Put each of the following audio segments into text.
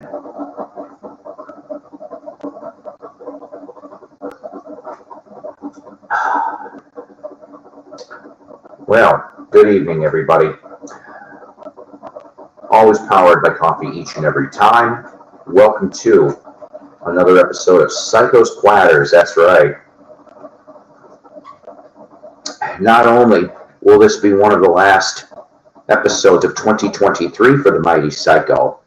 Well, good evening, everybody. Always powered by coffee each and every time. Welcome to another episode of Psycho's Platters. That's right. Not only will this be one of the last episodes of 2023 for the mighty Psycho,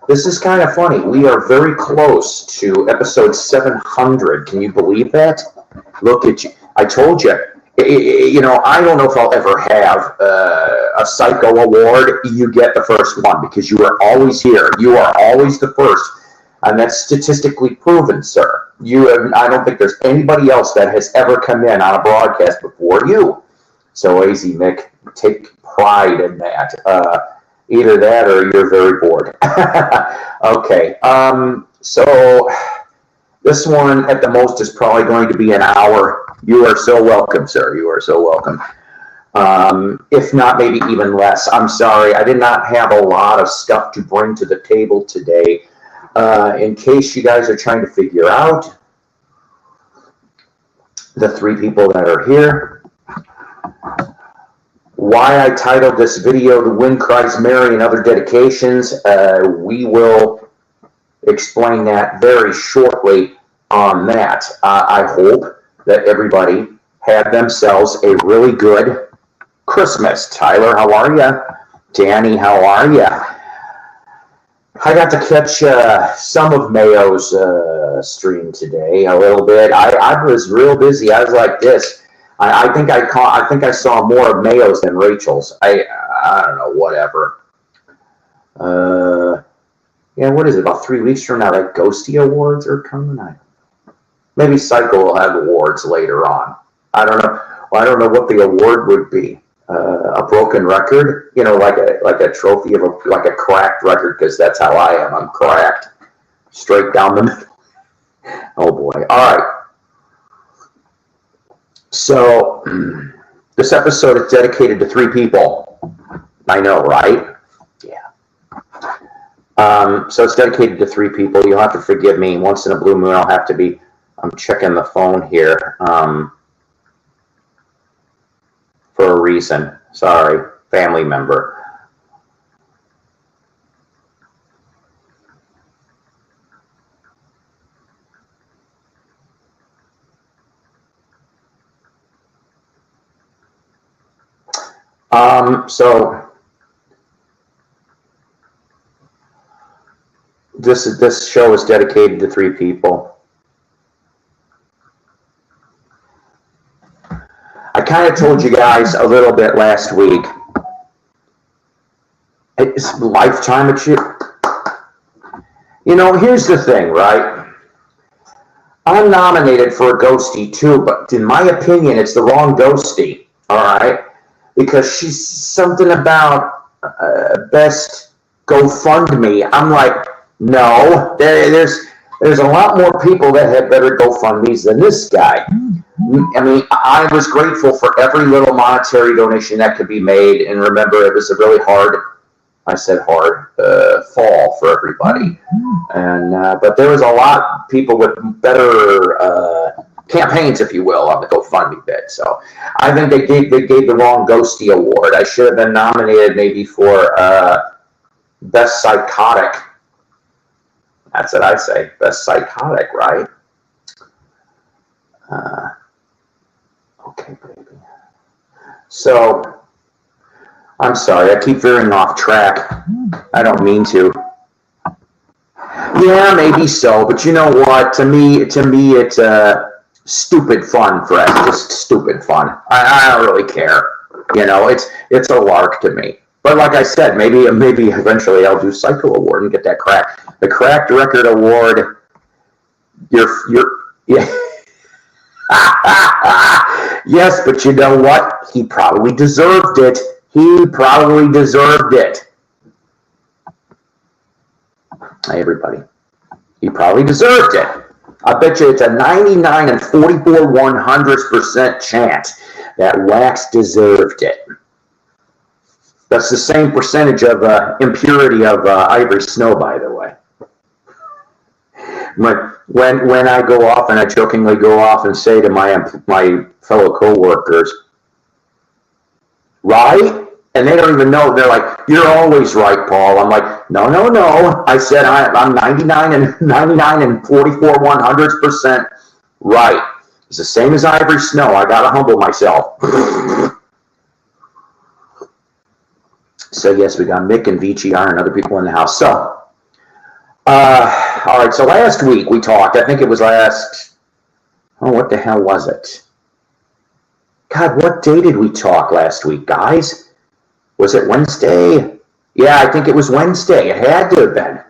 this is kind of funny. We are very close to episode 700. Can you believe that? Look at you. I told you. I don't know if I'll ever have a Psycho award. You get the first one because you are always here. You are always the first. And that's statistically proven, sir. I don't think there's anybody else that has ever come in on a broadcast before you. So easy, Mick. Take pride in that. Either that or you're very bored. Okay. So this one at the most is probably going to be an hour. You are so welcome, sir. You are so welcome. If not, maybe even less. I'm sorry. I did not have a lot of stuff to bring to the table today. In case you guys are trying to figure out the three people that are here, why I titled this video "The Win, Cries, Mary, and Other Dedications," we will explain that very shortly on that. I hope that everybody had themselves a really good Christmas. Tyler, how are you? Danny, how are you? I got to catch some of Mayo's stream today a little bit. I was real busy. I was like this. I think I saw more of Mayo's than Rachel's. I don't know, whatever. Yeah, what is it? About 3 weeks from now, like Ghosty Awards are coming. Maybe Psycho will have awards later on. I don't know. Well, I don't know what the award would be. A broken record, like a trophy of a cracked record, because that's how I am. I'm cracked, straight down the middle. Oh boy! All right. So this episode is dedicated to three people. I know, right? Yeah. So it's dedicated to three people. You'll have to forgive me. Once in a blue moon, I'll have to be. I'm checking the phone here. For a reason. Sorry, family member. So this show is dedicated to three people. I kind of told you guys a little bit last week. It's lifetime achievement. Here's the thing, right? I'm nominated for a Ghosty too, but in my opinion, it's the wrong Ghosty. All right, because she's something about best GoFundMe. I'm like, no, there's a lot more people that have better GoFundMes than this guy. I mean, I was grateful for every little monetary donation that could be made. And remember, it was a really hard, fall for everybody. And but there was a lot of people with better campaigns, if you will, on the GoFundMe bit. So I think they gave the wrong Ghosty award. I should have been nominated maybe for Best Psychotic. That's what I say, Best Psychotic, right? Okay, baby. So, I'm sorry, I keep veering off track. I don't mean to. Yeah, maybe so, but you know what? To me, it's stupid fun, Fred. Just stupid fun. I don't really care. It's a lark to me. But like I said, maybe eventually I'll do Psycho Award and get that the Cracked Record Award. Yeah. Yes, but you know what? He probably deserved it. He probably deserved it. Hey, everybody. He probably deserved it. I bet you it's a 99 and 44 100% chance that Wax deserved it. That's the same percentage of impurity of ivory snow, by the way. When I go off, and I jokingly go off and say to my fellow coworkers, right? And they don't even know. They're like, "You're always right, Paul." I'm like, no. I said I'm 99 and 44/100% right. It's the same as ivory snow. I gotta humble myself. So yes, we got Mick and VGR and other people in the house. So, all right. So last week we talked. I think it was what the hell was it? God, what day did we talk last week, guys? Was it Wednesday? Yeah, I think it was Wednesday. It had to have been.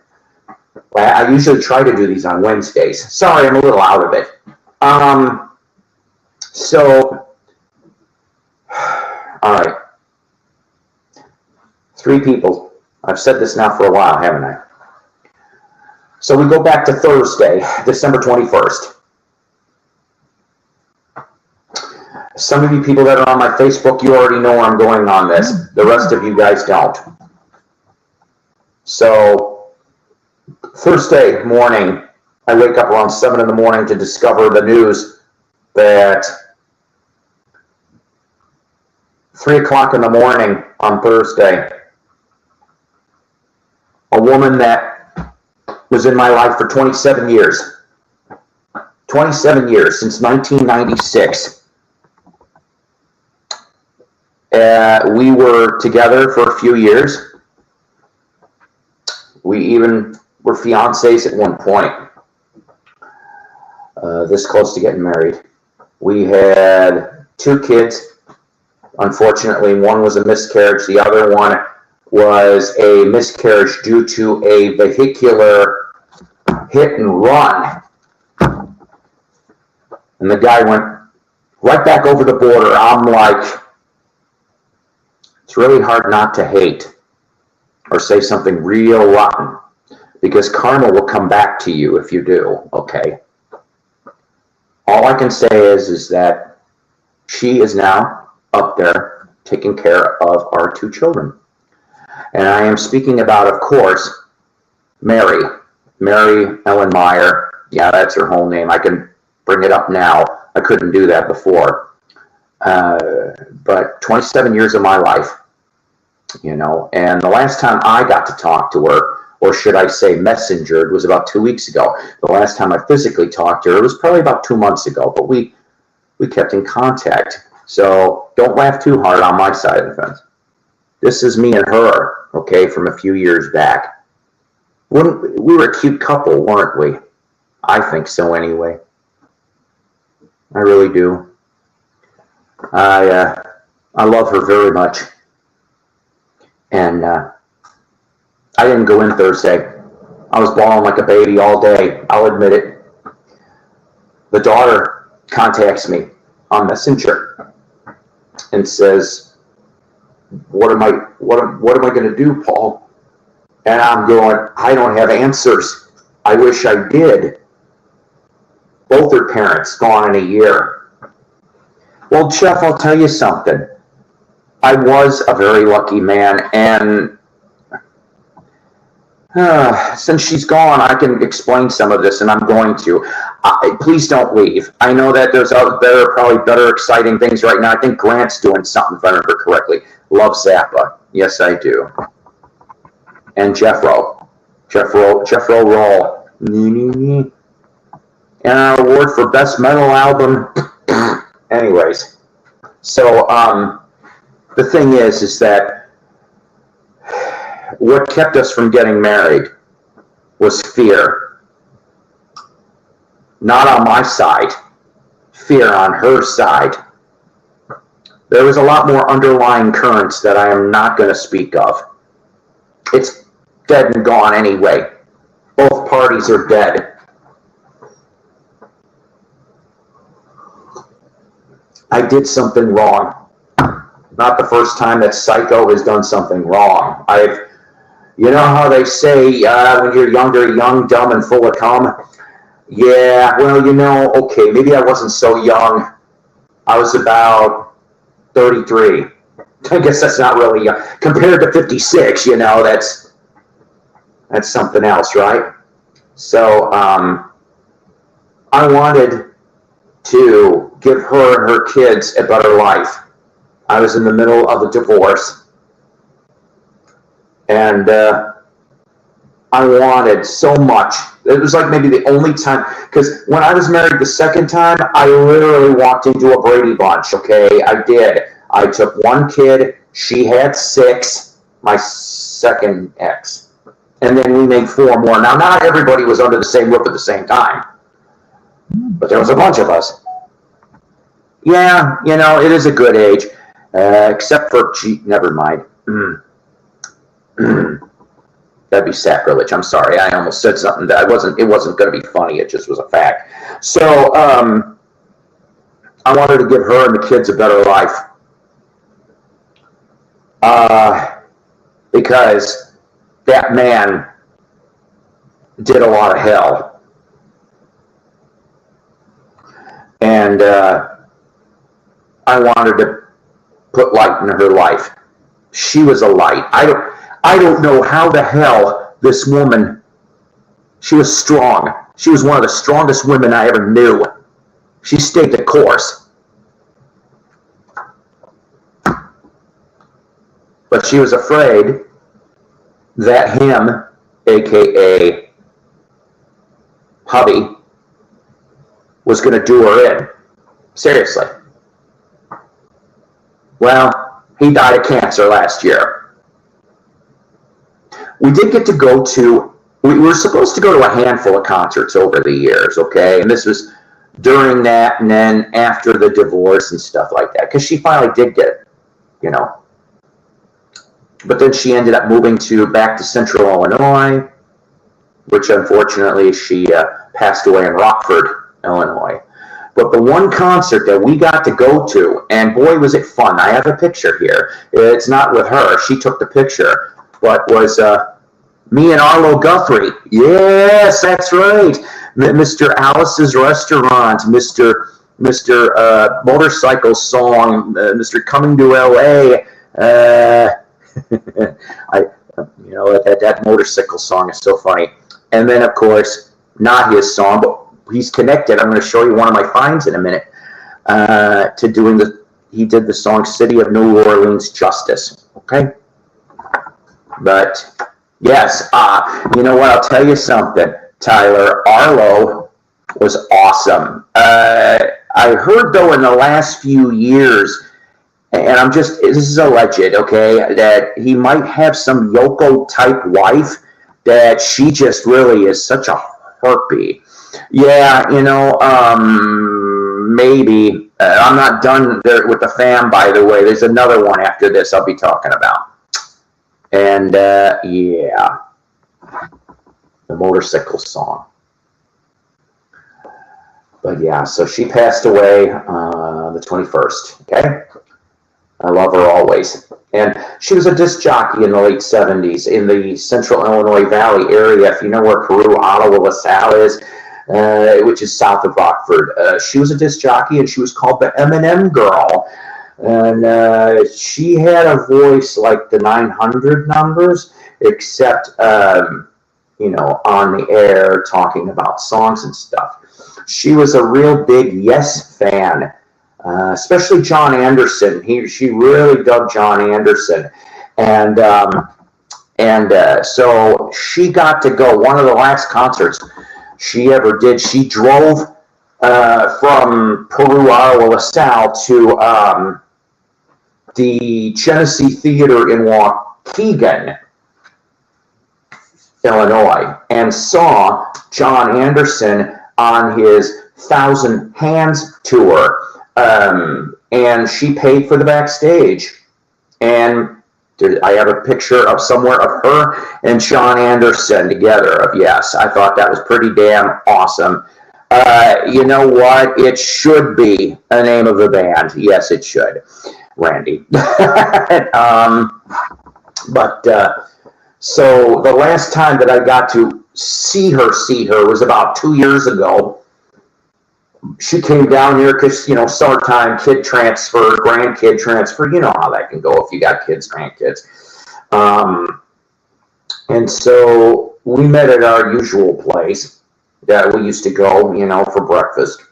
I usually try to do these on Wednesdays. Sorry, I'm a little out of it. So, all right. 3 people. I've said this now for a while, haven't I? So we go back to Thursday, December 21st. Some of you people that are on my Facebook, you already know where I'm going on this. The rest of you guys don't. So, Thursday morning, I wake up around 7 in the morning to discover the news that 3 o'clock in the morning on Thursday, a woman that was in my life for 27 years, 27 years, since 1996. We were together for a few years. We even were fiancés at one point. This close to getting married. We had 2 kids. Unfortunately, one was a miscarriage. The other one was a miscarriage due to a vehicular hit and run. And the guy went right back over the border. I'm like, it's really hard not to hate or say something real rotten, because karma will come back to you if you do, okay? All I can say is that she is now up there taking care of our 2 children. And I am speaking about, of course, Mary Ellen Meyer. Yeah, that's her whole name. I can bring it up now. I couldn't do that before. But 27 years of my life, you know, and the last time I got to talk to her, or should I say messengered, was about 2 weeks ago. The last time I physically talked to her was probably about 2 months ago, but we kept in contact. So don't laugh too hard on my side of the fence. This is me and her, okay, from a few years back. We were a cute couple, weren't we? I think so anyway. I really do. I love her very much. And I didn't go in Thursday. I was bawling like a baby all day. I'll admit it. The daughter contacts me on Messenger and says, what am I going to do, Paul? And I'm going, I don't have answers. I wish I did. Both her parents gone in a year. Well, Jeff, I'll tell you something. I was a very lucky man, and since she's gone, I can explain some of this, and I'm going to. Please don't leave. I know that there are probably better exciting things right now. I think Grant's doing something, if I remember correctly. Love Zappa. Yes, I do. And Jeffro Roll. And our award for Best Metal Album. Anyways, so the thing is that what kept us from getting married was fear. Not on my side, fear on her side. There was a lot more underlying currents that I am not going to speak of. It's dead and gone anyway. Both parties are dead. I did something wrong. Not the first time that Psyko has done something wrong. You know how they say when you're younger, young, dumb, and full of cum? Yeah, well, you know, okay, maybe I wasn't so young. I was about 33. I guess that's not really compared to 56. You know, that's something else, right? So I wanted to give her and her kids a better life. I was in the middle of a divorce, and I wanted so much. It was like maybe the only time, because when I was married the second time, I literally walked into a Brady Bunch, okay? I did. I took one kid. She had 6, my second ex. And then we made 4 more. Now, not everybody was under the same roof at the same time, but there was a bunch of us. Yeah, you know, it is a good age, except for, never mind. That'd be sacrilege. I'm sorry. I almost said something that it wasn't going to be funny. It just was a fact. So I wanted to give her and the kids a better life. Because that man did a lot of hell. And I wanted to put light in her life. She was a light. I don't know how the hell this woman, she was strong. She was one of the strongest women I ever knew. She stayed the course. But she was afraid that him, aka hubby, was going to do her in. Seriously. Well, he died of cancer last year. We did get to go to, we were supposed to go to a handful of concerts over the years, okay? And this was during that and then after the divorce and stuff like that, because she finally did get it, you know. But then she ended up moving back to Central Illinois, which unfortunately she passed away in Rockford, Illinois. But the one concert that we got to go to, and boy was it fun. I have a picture here. It's not with her. She took the picture. But was me and Arlo Guthrie. Yes, that's right. Mr. Alice's Restaurant, Mr. Motorcycle Song, Mr. Coming to L.A., that motorcycle song is so funny. And then, of course, not his song, but he's connected. I'm going to show you one of my finds in a minute. He did the song "City of New Orleans Justice." Okay, but yes, you know what? I'll tell you something, Tyler. Arlo was awesome. I heard though in the last few years. And this is alleged, okay, that he might have some Yoko-type wife that she just really is such a harpy. Yeah, you know, maybe. I'm not done there with the fam, by the way. There's another one after this I'll be talking about. And, yeah, the motorcycle song. But, yeah, so she passed away the 21st, okay? I love her always. And she was a disc jockey in the late 70s in the Central Illinois Valley area. If you know where Peru, Ottawa, LaSalle is, which is south of Rockford. She was a disc jockey, and she was called the M&M Girl. And she had a voice like the 900 numbers, except, you know, on the air talking about songs and stuff. She was a real big Yes fan. Especially John Anderson. She really dug John Anderson. And so she got to go. One of the last concerts she ever did, she drove from Peru, Ottawa, LaSalle to the Genesee Theater in Waukegan, Illinois, and saw John Anderson on his Thousand Hands tour. And she paid for the backstage. And I have a picture of somewhere of her and Sean Anderson together. Yes, I thought that was pretty damn awesome. You know what? It should be a name of the band. Yes, it should. Randy. So the last time that I got to see her was about 2 years ago. she came down here because, summertime, kid transfer, grandkid transfer. You know how that can go if you got kids, grandkids. And so we met at our usual place that we used to go, for breakfast.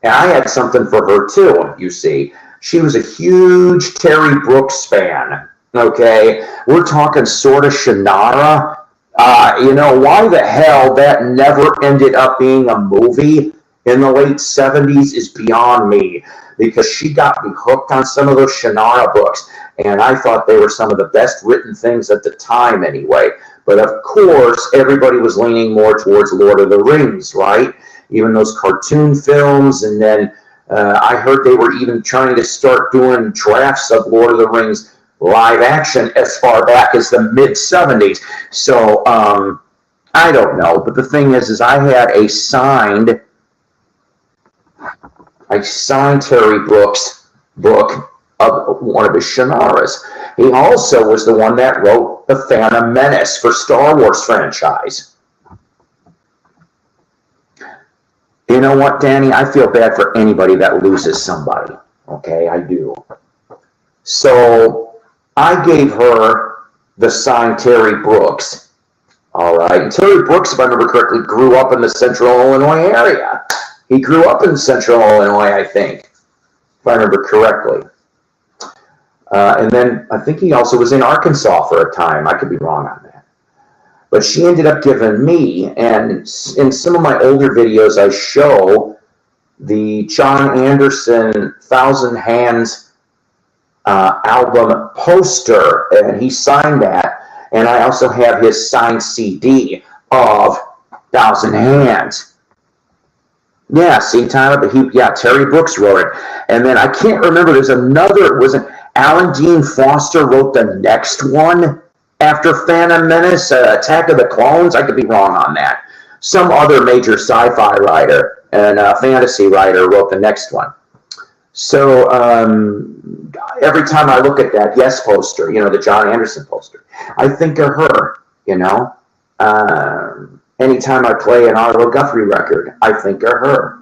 And I had something for her too, you see. She was a huge Terry Brooks fan, okay? We're talking sort of Shannara. Why the hell that never ended up being a movie in the late 70s is beyond me, because she got me hooked on some of those Shannara books, and I thought they were some of the best written things at the time anyway. But of course, everybody was leaning more towards Lord of the Rings, right? Even those cartoon films, and then I heard they were even trying to start doing drafts of Lord of the Rings live action as far back as the mid-70s. So, I don't know, but the thing is I had a signed Terry Brooks book of one of his Shannaras. He also was the one that wrote The Phantom Menace for Star Wars franchise. You know what, Danny? I feel bad for anybody that loses somebody. Okay, I do. So I gave her the signed Terry Brooks. All right. And Terry Brooks, if I remember correctly, grew up in the Central Illinois area. He grew up in Central Illinois, I think, if I remember correctly. And then I think he also was in Arkansas for a time. I could be wrong on that. But she ended up giving me, and in some of my older videos, I show the John Anderson Thousand Hands album poster, and he signed that. And I also have his signed CD of Thousand Hands. Yeah, see, Tyler, but Terry Brooks wrote it. And then I can't remember, there's another, was it Alan Dean Foster wrote the next one after Phantom Menace, Attack of the Clones? I could be wrong on that. Some other major sci-fi writer and fantasy writer wrote the next one. So every time I look at that Yes poster, the John Anderson poster, I think of her, anytime I play an Arlo Guthrie record, I think of her.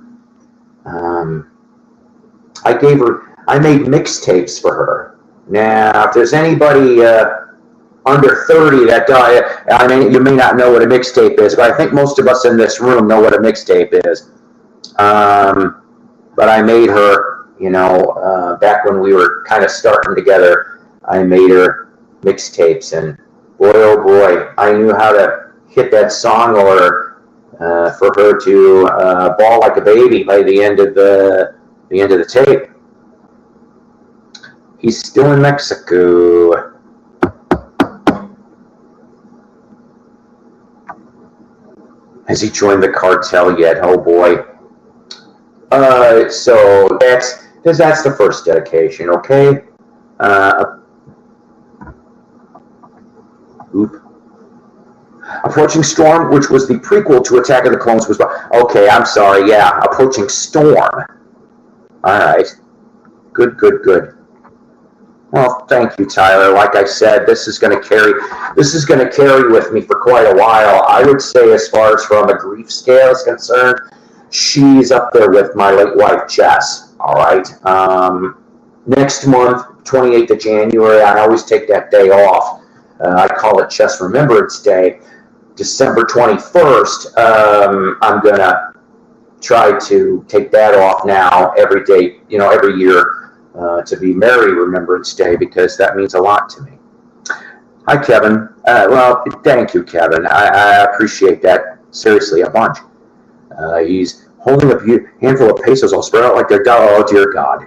I made mixtapes for her. Now, if there's anybody under 30 that you may not know what a mixtape is, but I think most of us in this room know what a mixtape is. But I made her, back when we were kind of starting together, I made her mixtapes, and boy, oh boy, I knew how to hit that song order for her to bawl like a baby by the end of the tape. He's still in Mexico. Has he joined the cartel yet? Oh boy. So that's the first dedication, okay? Approaching Storm, which was the prequel to Attack of the Clones, was okay. I'm sorry. Yeah, Approaching Storm. All right. Good. Well, thank you, Tyler. Like I said, this is going to carry with me for quite a while. I would say, as far as from a grief scale is concerned, she's up there with my late wife, Jess. All right. Next month, 28th of January, I always take that day off. I call it Chess Remembrance Day. December 21st, I'm going to try to take that off now every day, every year to be Merry Remembrance Day, because that means a lot to me. Hi, Kevin. Well, thank you, Kevin. I appreciate that, seriously, a bunch. He's holding a handful of pesos all spread out like they're, oh, dear God.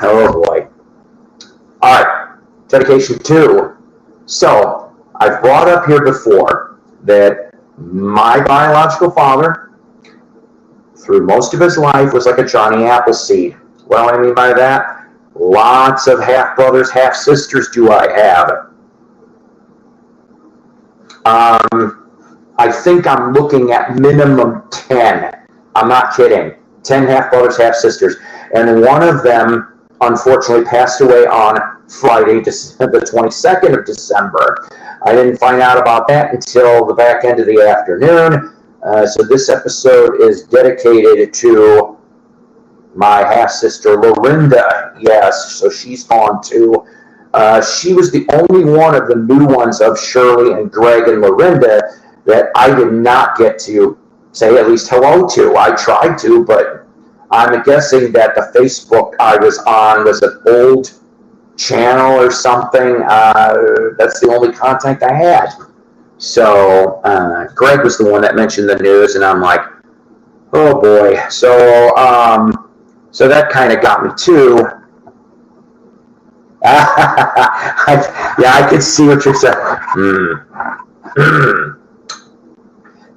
Oh, boy. All right, dedication 2. So, I've brought up here before that my biological father, through most of his life, was like a Johnny Appleseed. What do I mean by that? Lots of half-brothers, half-sisters do I have. I think I'm looking at minimum 10. I'm not kidding. 10 half-brothers, half-sisters. And one of them, unfortunately, passed away on Friday, the 22nd of December. I didn't find out about that until the back end of the afternoon. So this episode is dedicated to my half-sister, Lorinda. Yes, so she's on too. She was the only one of the new ones of Shirley and Greg and Lorinda that I did not get to say at least hello to. I tried to, but I'm guessing that the Facebook I was on was an old channel or something. That's the only contact I had. So Greg was the one that mentioned the news, and I'm like, oh boy. So that kind of got me too. I could see what you're saying.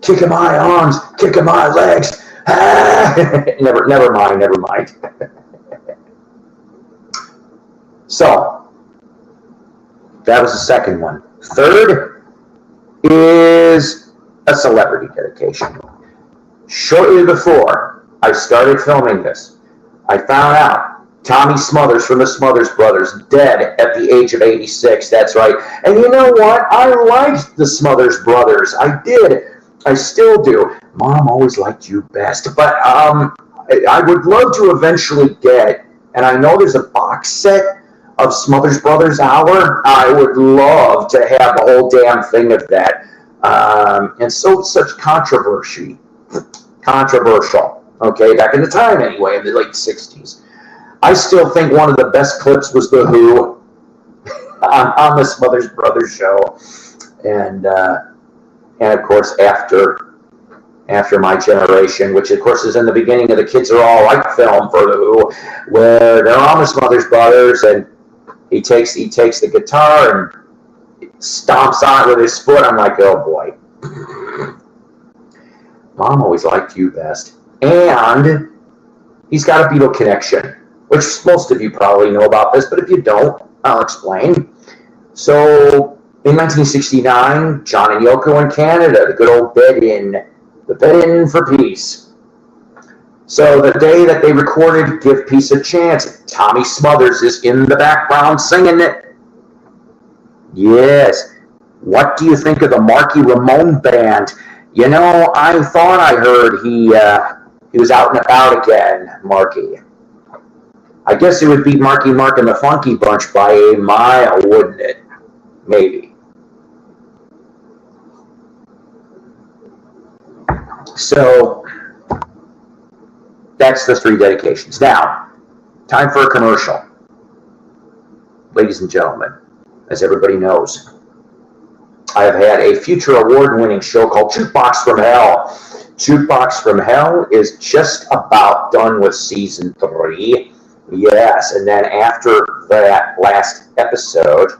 Kicking my arms, kicking my legs. Never mind. So that was the second one. Third is a celebrity dedication. Shortly before I started filming this, I found out Tommy Smothers from the Smothers Brothers dead at the age of 86. That's right. And you know what? I liked the Smothers Brothers. I did. I still do. Mom always liked you best. But I would love to eventually get, and I know there's a box set of Smothers Brothers Hour. I would love to have the whole damn thing of that. And so such controversial. Okay, back in the time anyway, in the late 60s. I still think one of the best clips was The Who on the Smothers Brothers show. And of course, after my generation, which of course is in the beginning of the Kids Are All Right film for The Who, where they're on the Smothers Brothers, and he takes the guitar and stomps on it with his foot. I'm like, oh boy. Mom always liked you best. And he's got a Beatle connection, which most of you probably know about this, but if you don't, I'll explain. So in 1969, John and Yoko in Canada, the good old bed-in for peace. So the day that they recorded Give Peace a Chance, Tommy Smothers is in the background singing it. Yes. What do you think of the Marky Ramone band? You know, I thought I heard he was out and about again, Marky. I guess it would be Marky Mark and the Funky Bunch by a mile, wouldn't it? Maybe. So that's the three dedications. Now, time for a commercial. Ladies and gentlemen, as everybody knows, I have had a future award-winning show called Jukebox from Hell. Jukebox from Hell is just about done with season 3. Yes, and then after that last episode,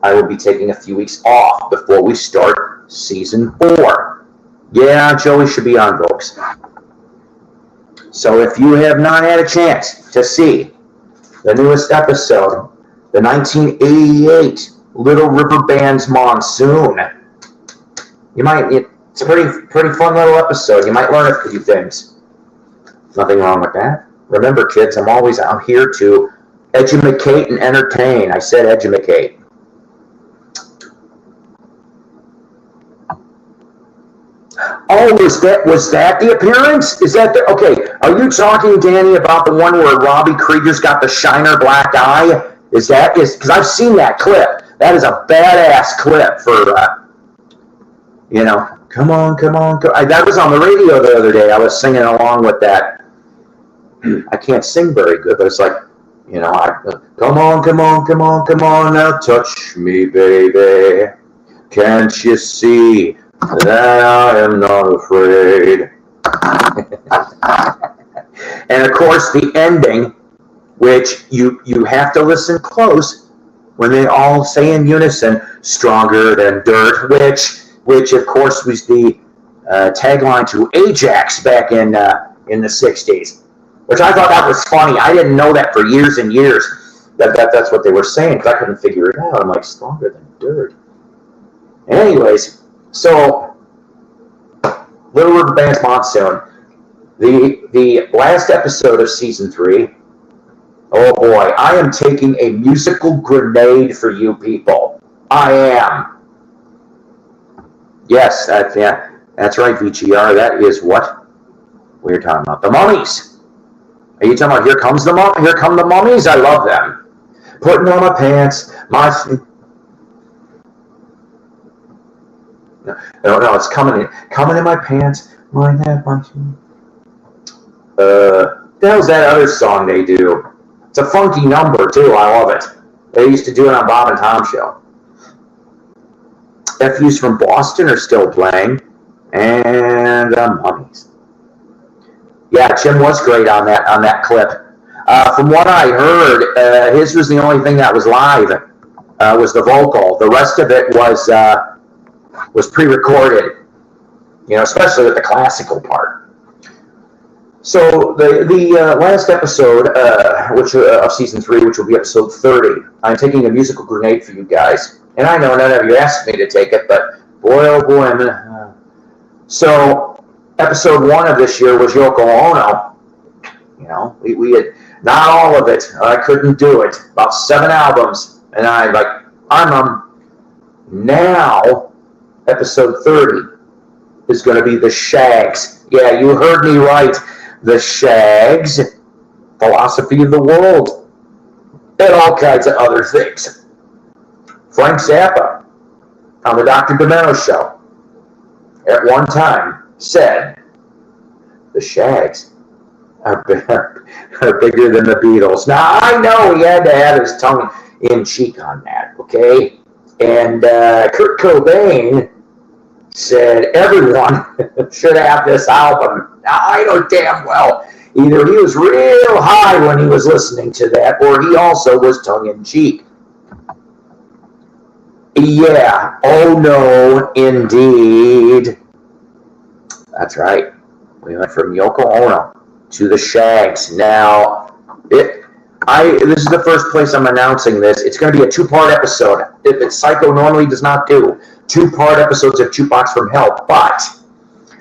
I will be taking a few weeks off before we start season 4. Yeah, Joey should be on, folks. So if you have not had a chance to see the newest episode, the 1988 Little River Band's Monsoon, it's a pretty fun little episode. You might learn a few things. Nothing wrong with that. Remember, kids, I'm here to edumacate and entertain. I said edumacate. Oh, was that the appearance? Is that okay? Are you talking, Danny, about the one where Robbie Krieger's got the Shiner black eye? Because I've seen that clip. That is a badass clip for, come on. That was on the radio the other day. I was singing along with that. I can't sing very good, but it's like, come on, now touch me, baby. Can't you see that I am not afraid? And of course, the ending, which you have to listen close when they all say in unison, "Stronger than dirt," which of course was the tagline to Ajax back in the 60s. Which I thought that was funny. I didn't know that for years and years. That's what they were saying, because I couldn't figure it out. I'm like, stronger than dirt. Anyways, so Little River Band's Monsoon. The last episode of season 3. Oh boy, I am taking a musical grenade for you people. I am. Yes, yeah. That's right, VGR. That is what we're talking about. The Mummies. Are you talking about Here Come the Mummies? I love them. Putting on my pants, no, it's coming in my pants. The hell's that other song they do? It's a funky number too. I love it. They used to do it on Bob and Tom show. FU's from Boston are still playing, and Mummies. Yeah, Jim was great on that clip. From what I heard, his was the only thing that was live. Was the vocal. The rest of it was pre-recorded. You know, especially with the classical part. So the last episode, of season 3, which will be episode 30, I'm taking a musical grenade for you guys. And I know none of you asked me to take it, but boy, oh boy. So episode 1 of this year was Yoko Ono. You know, we had not all of it. I couldn't do it. About 7 albums, and now episode 30 is going to be the Shags. Yeah, you heard me right. The Shags, Philosophy of the World, and all kinds of other things. Frank Zappa on the Dr. DeMero show at one time said the Shags are bigger than the Beatles. Now, I know he had to have his tongue in cheek on that, okay? And Kurt Cobain said everyone should have this album. Now, I know damn well either he was real high when he was listening to that, or he also was tongue-in-cheek. Yeah, oh no, indeed. That's right. We went from Yoko Ono to the Shags. Now, this is the first place I'm announcing this. It's going to be a 2-part episode. If Psyko normally does not do 2-part episodes of Jukebox from Hell, but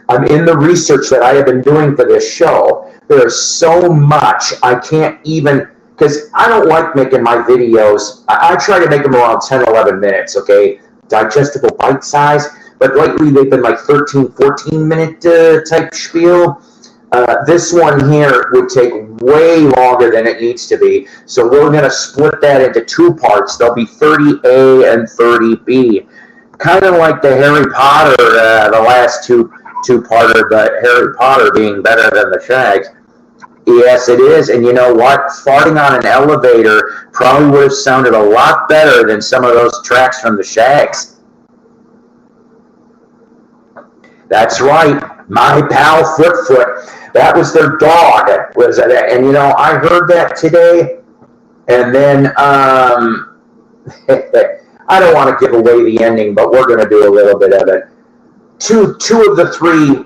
I'm in the research that I have been doing for this show. There's so much I can't even, because I don't like making my videos. I try to make them around 10, 11 minutes, okay? Digestible bite size. But lately they've been like 13, 14-minute type spiel. This one here would take way longer than it needs to be. So we're going to split that into 2 parts. There'll be 30A and 30B. Kind of like the Harry Potter, the last two-parter, but Harry Potter being better than the Shags. Yes, it is. And you know what? Farting on an elevator probably would have sounded a lot better than some of those tracks from the Shags. That's right. My pal Foot. That was their dog. And you know, I heard that today. And then, I don't want to give away the ending, but we're going to do a little bit of it. Two of the 3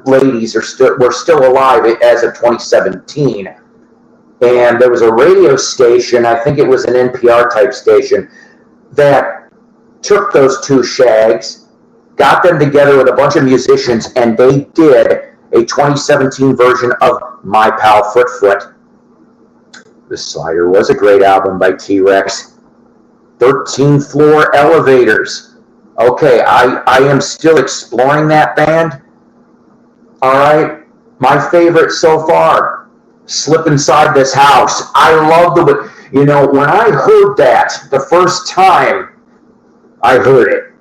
ladies were still alive as of 2017. And there was a radio station, I think it was an NPR type station, that took those 2 Shags, got them together with a bunch of musicians, and they did a 2017 version of My Pal Foot. The Slider was a great album by T-Rex. 13 Floor Elevators. Okay, I am still exploring that band. All right, my favorite so far, Slip Inside This House. I love you know, when I heard that the first time I heard it,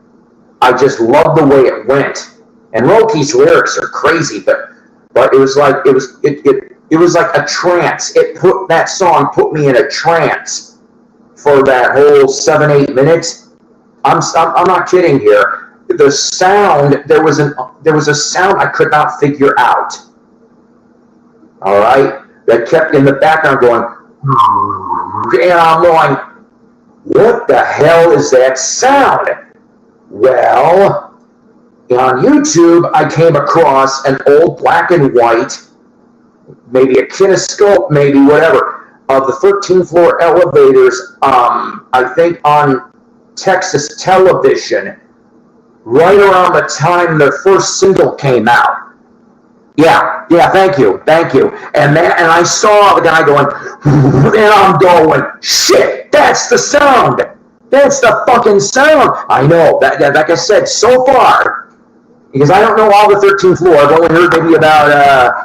I just loved the way it went. And Loki's lyrics are crazy, but it was like it was like a trance. That song put me in a trance for that whole 7-8 minutes. I'm not kidding here. The sound, there was a sound I could not figure out. All right, that kept in the background going, and I'm going, what the hell is that sound? Well, on YouTube, I came across an old black and white, maybe a kinescope, maybe whatever, of the 13 Floor Elevators, I think on Texas television, right around the time their first single came out. Yeah, thank you. And I saw the guy going, and I'm going, shit, that's the sound. That's the fucking sound. I know, like I said, so far, because I don't know all the 13th floor. I've only heard maybe about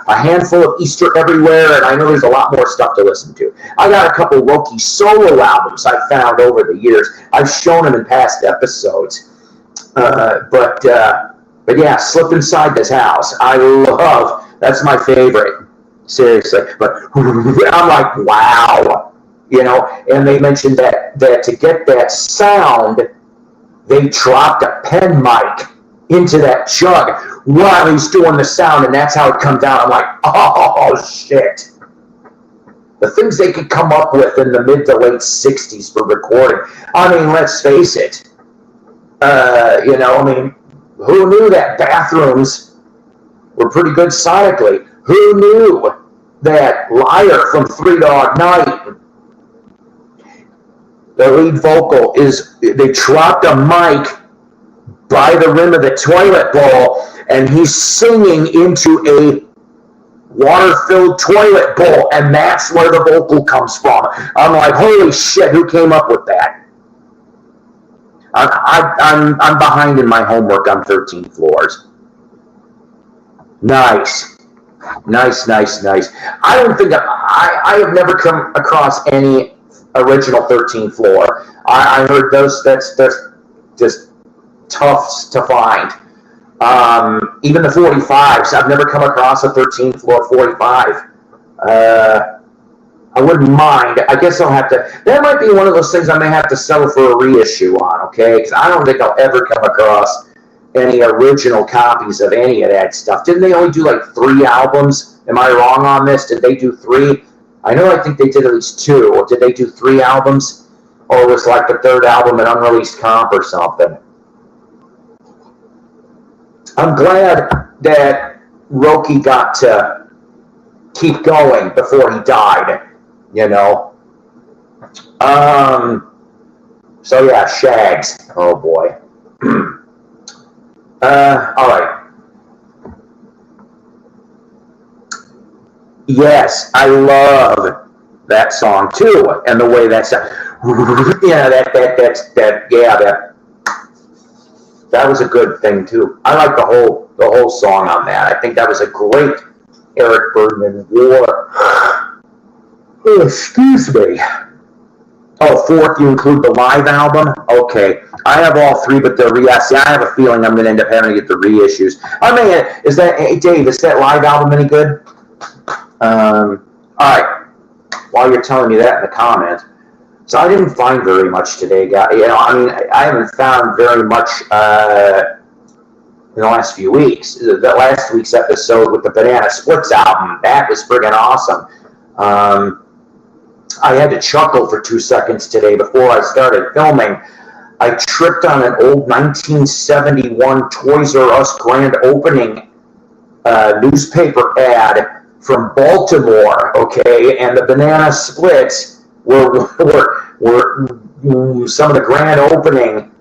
a handful of Easter Everywhere, and I know there's a lot more stuff to listen to. I got a couple Roki solo albums I found over the years. I've shown them in past episodes. But yeah, Slip Inside This House. I love, that's my favorite. Seriously. But I'm like, wow. You know, and they mentioned that to get that sound, they dropped a pen mic into that jug while he's doing the sound, and that's how it comes out. I'm like, oh, shit. The things they could come up with in the mid to late 60s for recording. I mean, let's face it. You know, I mean, who knew that bathrooms were pretty good sonically? Who knew that Liar from Three Dog Night, the lead vocal is, they dropped a mic by the rim of the toilet bowl, and he's singing into a water-filled toilet bowl, and that's where the vocal comes from. I'm like, holy shit, who came up with that? I'm behind in my homework on 13 floors. Nice. I don't think I have never come across any original 13th floor. I heard those. That's just tough to find. Even the 45s, I've never come across a 13th floor 45. I wouldn't mind. I guess I'll have to. That might be one of those things I may have to settle for a reissue on. Okay, because I don't think I'll ever come across any original copies of any of that stuff. Didn't they only do like 3 albums? Am I wrong on this? Did they do 3? I think they did at least 2. Or did they do 3 albums? Or was like the 3rd album an unreleased comp or something? I'm glad that Roki got to keep going before he died, you know. So yeah, Shags. Oh boy. All right. Yes, I love that song too, and the way that's yeah, that was a good thing too. I like the whole song on that. I think that was a great Eric Bergman War. Oh, excuse me. Oh, 4th, you include the live album? Okay. I have all 3, but I have a feeling I'm going to end up having to get the reissues. I mean, hey, Dave, is that live album any good? All right. While you're telling me that in the comments. So I didn't find very much today, guys. You know, I mean, I haven't found very much in the last few weeks. The last week's episode with the Banana Splits album, that was friggin' awesome. I had to chuckle for 2 seconds today before I started filming. I tripped on an old 1971 Toys R Us grand opening newspaper ad from Baltimore, okay? And the Banana Splits were some of the grand opening.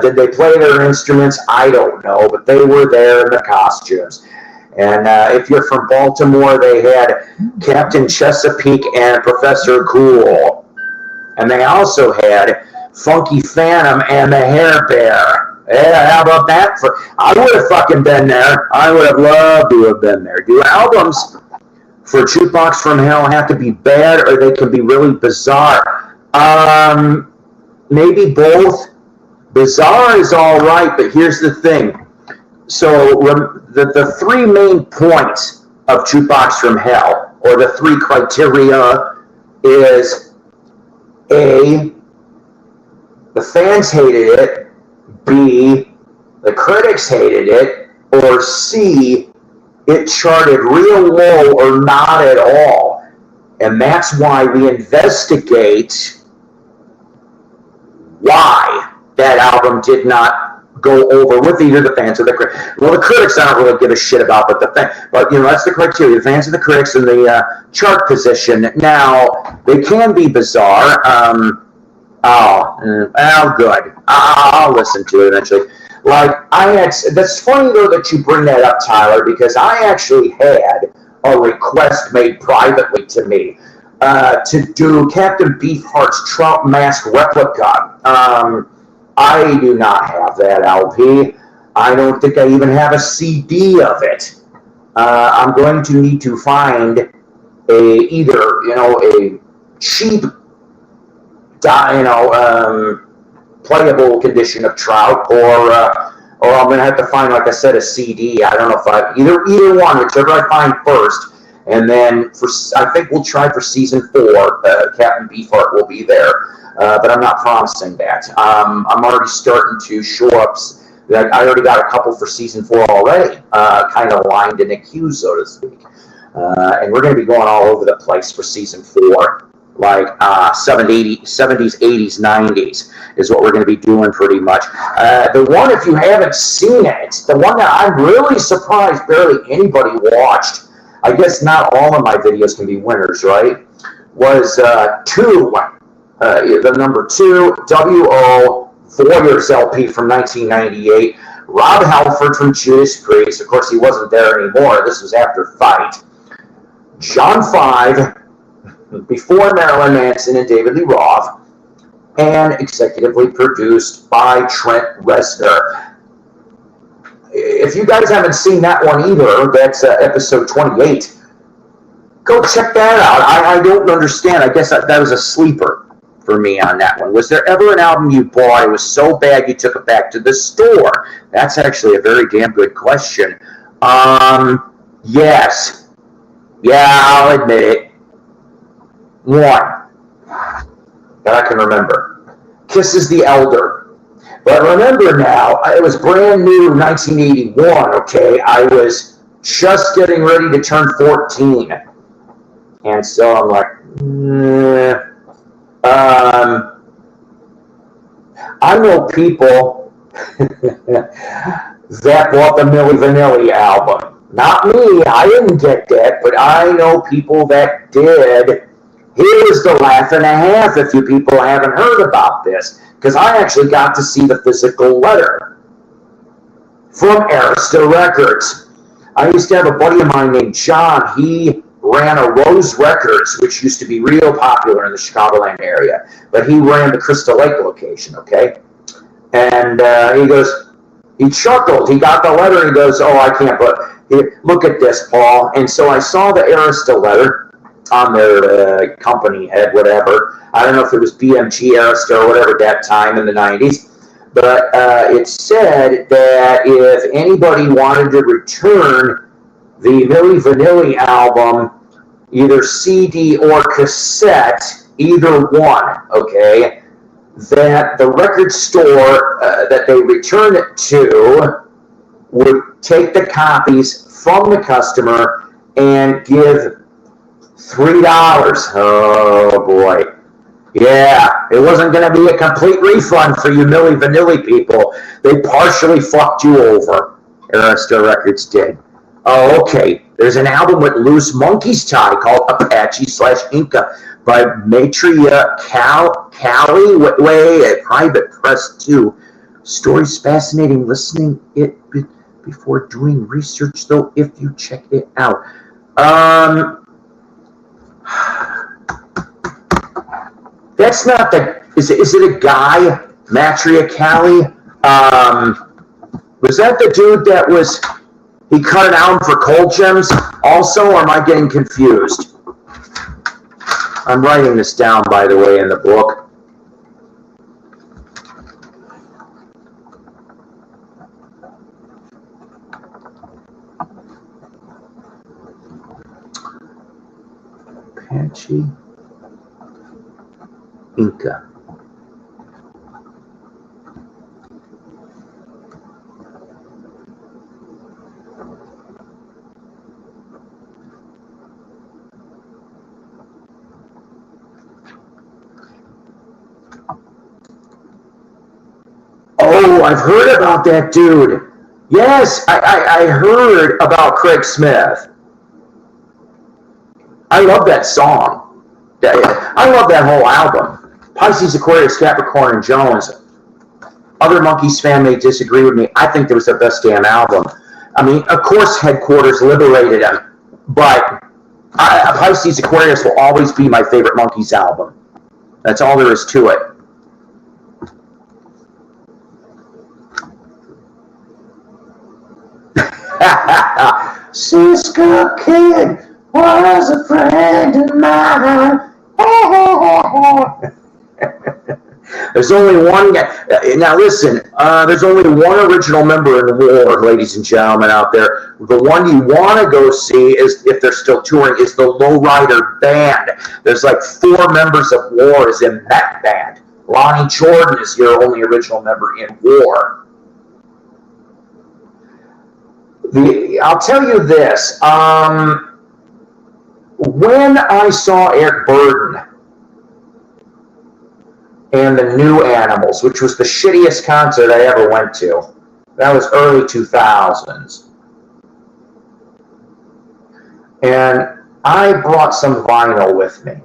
Did they play their instruments? I don't know, but they were there in the costumes. And if you're from Baltimore, they had Captain Chesapeake and Professor Cool. And they also had Funky Phantom and the Hair Bear. Yeah, how about that? I would have fucking been there. I would have loved to have been there. Do albums for Jukebox from Hell have to be bad, or they can be really bizarre? Maybe both. Bizarre is all right, but here's the thing. So the 3 main points of Jukebox from Hell, or the 3 criteria, is A, the fans hated it, B, the critics hated it, or C, it charted real low or not at all. And that's why we investigate why that album did not go over with either the fans or the critics. Well, the critics I don't really give a shit about, but you know, that's the criteria. The fans and the critics and the chart position. Now, they can be bizarre. Good. I'll listen to it eventually. That's funny though that you bring that up, Tyler, because I actually had a request made privately to me to do Captain Beefheart's Trump mask replica. I do not have that LP. I don't think I even have a CD of it. I'm going to need to find either a cheap, playable condition of Trout, or I'm going to have to find, like I said, a CD. I don't know if either one, whichever I find first. And then I think we'll try for season 4. Captain Beefheart will be there, but I'm not promising that. I'm already starting to show up. That I already got a couple for season 4 already, kind of lined in a queue, so to speak. And we're going to be going all over the place for season 4, like 70s, 80s, 90s is what we're going to be doing pretty much. The one, if you haven't seen it, the one that I'm really surprised barely anybody watched, I guess not all of my videos can be winners, right, was 2, the number 2, W.O. Voyeurs LP from 1998, Rob Halford from Judas Priest. Of course, he wasn't there anymore. This was after Fight. John 5, before Marilyn Manson and David Lee Roth, and executively produced by Trent Reznor. If you guys haven't seen that one either, that's episode 28. Go check that out. I don't understand. I guess that was a sleeper for me on that one. Was there ever an album you bought, it was so bad you took it back to the store? That's actually a very damn good question. Yes. Yeah, I'll admit it. One that I can remember. Kisses the Elder. But remember now, it was brand new 1981, okay? I was just getting ready to turn 14. And so I'm like, I know people that bought the Milli Vanilli album. Not me, I didn't get that, but I know people that did. Here's the laugh and a half if you people haven't heard about this, because I actually got to see the physical letter from Arista Records. I used to have a buddy of mine named John. He ran a Rose Records, which used to be real popular in the Chicagoland area, but he ran the Crystal Lake location, okay? And he chuckled. He got the letter. He goes, oh, I can't, but here, look at this, Paul. And so I saw the Arista letter on their company head, whatever. I don't know if it was BMG Arista or whatever at that time in the 90s, but it said that if anybody wanted to return the Milli Vanilli album, either CD or cassette, either one, okay, that the record store that they return it to would take the copies from the customer and give $3. Oh boy. Yeah, it wasn't going to be a complete refund for you Milli Vanilli people. They partially fucked you over. Arista Records did. Oh, okay. There's an album with Loose Monkey's Tie called Apache/Inca by Maitreya Cali at Private Press 2. Story's fascinating. Listening it before doing research, though, if you check it out. That's not the... Is it a guy? Maitreya Cali? Was that the dude that was... He cut an album for Cold Gems also, or am I getting confused? I'm writing this down, by the way, in the book. Apache Inca. Oh, I've heard about that dude. Yes, I heard about Craig Smith. I love that song. I love that whole album. Pisces, Aquarius, Capricorn, and Jones. Other Monkees fan may disagree with me. I think it was their best damn album. I mean, of course, Headquarters liberated him, but Pisces, Aquarius will always be my favorite Monkees album. That's all there is to it. Cisco Kid was a friend of mine. There's only one guy. Now listen, there's only one original member in War, ladies and gentlemen out there. The one you want to go see, is, if they're still touring, is the Lowrider Band. There's like 4 members of War is in that band. Lonnie Jordan is your only original member in War. I'll tell you this. When I saw Eric Burden and the New Animals, which was the shittiest concert I ever went to, that was early 2000s. And I brought some vinyl with me,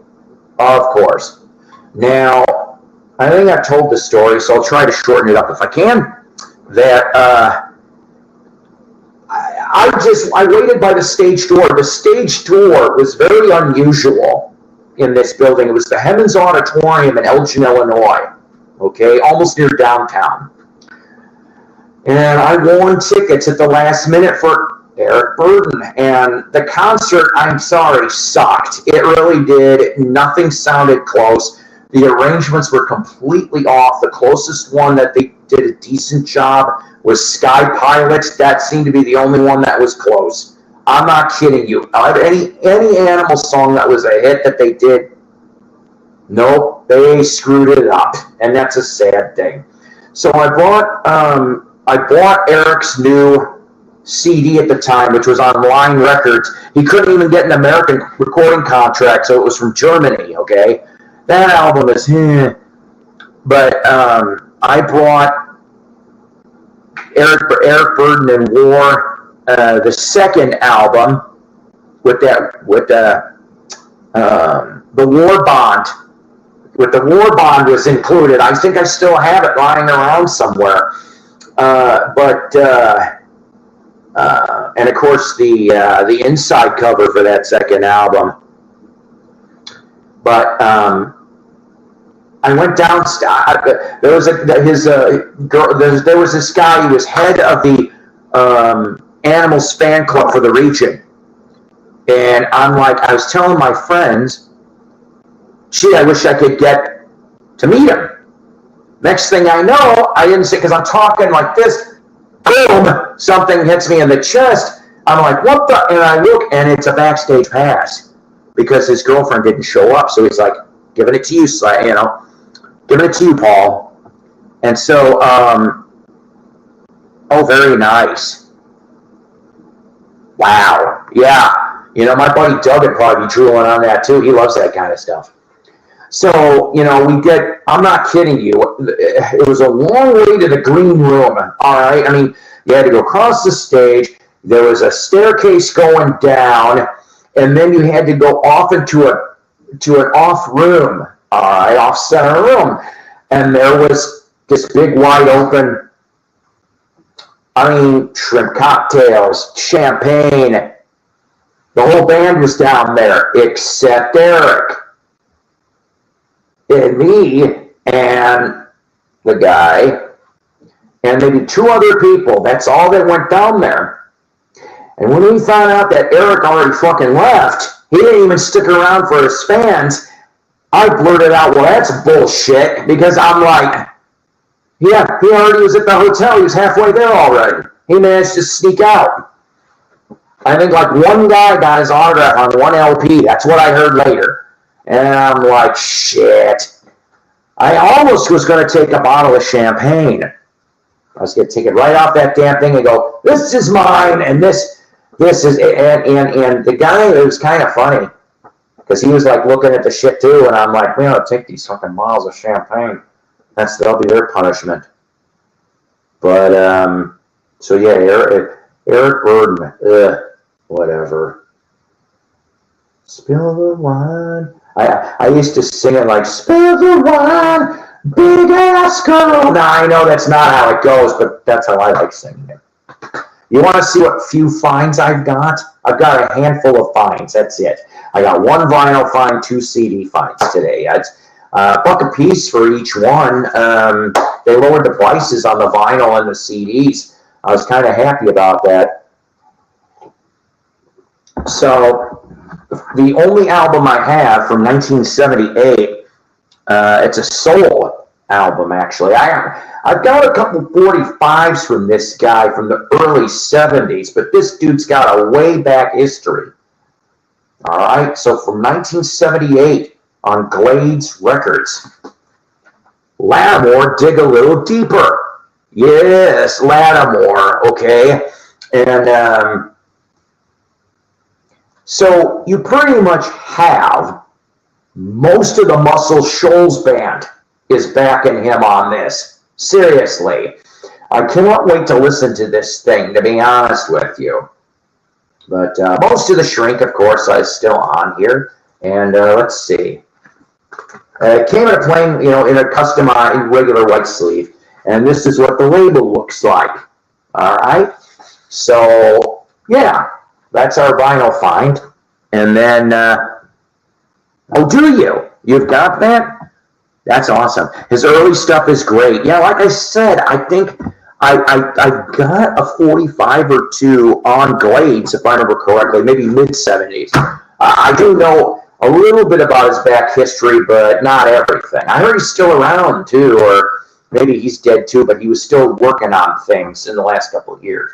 of course. Now, I think I've told the story, so I'll try to shorten it up if I can. That I waited by the stage door. The stage door was very unusual in this building. It was the Hemmons Auditorium in Elgin, Illinois, okay, almost near downtown. And I won tickets at the last minute for Eric Burden, and the concert, I'm sorry, sucked. It really did. Nothing sounded close. The arrangements were completely off. The closest one that they did a decent job was Sky Pilot. That seemed to be the only one that was close. I'm not kidding you. Any Animal song that was a hit that they did, nope, they screwed it up, and that's a sad thing. So I bought Eric's new CD at the time, which was on Line Records. He couldn't even get an American recording contract, so it was from Germany, okay? That album is, but I brought Eric Burden and War, the second album with the War Bond. With the War Bond was included. I think I still have it lying around somewhere. And of course the inside cover for that second album. But I went downstairs. There was this guy. He was head of the Animals fan club for the region, and I was telling my friends, "Gee, I wish I could get to meet him." Next thing I know, I didn't say, because I'm talking like this. Boom! Something hits me in the chest. I'm like, "What the?" And I look, and it's a backstage pass because his girlfriend didn't show up. So he's like, "Giving it to you, giving it to you, Paul." And so, oh, very nice. Wow. Yeah. My buddy Doug would probably be drooling on that too. He loves that kind of stuff. So, I'm not kidding you. It was a long way to the green room. All right. I mean, you had to go across the stage. There was a staircase going down, and then you had to go off into an off room. All right, off center room. And there was this big wide open, shrimp cocktails, champagne. The whole band was down there except Eric and me and the guy and maybe 2 other people. That's all that went down there. And when we found out that Eric already fucking left, he didn't even stick around for his fans. I blurted out, "Well, that's bullshit," because I'm like, yeah, he already was at the hotel. He was halfway there already. He managed to sneak out. I think one guy got his autograph on one LP. That's what I heard later. And I'm like, shit. I almost was going to take a bottle of champagne. I was going to take it right off that damn thing and go, "This is mine," and this is, and the guy, it was kind of funny. Because he was looking at the shit too, and I'm like, "We ought to take these fucking bottles of champagne. That'll be their punishment." But so yeah, Eric Burden, whatever. Spill the wine. I used to sing it like, "Spill the wine, big ass girl." Now I know that's not how it goes, but that's how I like singing it. You want to see what few finds I've got? I've got a handful of finds. That's it. I got 1 vinyl find, 2 CD finds today. It's $1 a piece for each one. They lowered the prices on the vinyl and the CDs. I was kind of happy about that. So the only album I have from 1978, it's a soul album, actually. I've got a couple 45s from this guy from the early 70s, but this dude's got a way back history. All right, so from 1978 on Glades Records, Lattimore, Dig a Little Deeper. Yes, Lattimore, okay. And so you pretty much have most of the Muscle Shoals band is backing him on this. Seriously. I cannot wait to listen to this thing, to be honest with you. But most of the Shrink, of course, is still on here. And let's see. It came in a plain, in a customized regular white sleeve. And this is what the label looks like. All right. So, yeah, that's our vinyl find. And then, oh, do you? You've got that? That's awesome. His early stuff is great. Yeah, like I said, I think I got a 45 or 2 on Glades, if I remember correctly, maybe mid-70s. I do know a little bit about his back history, but not everything. I heard he's still around, too, or maybe he's dead, too, but he was still working on things in the last couple of years.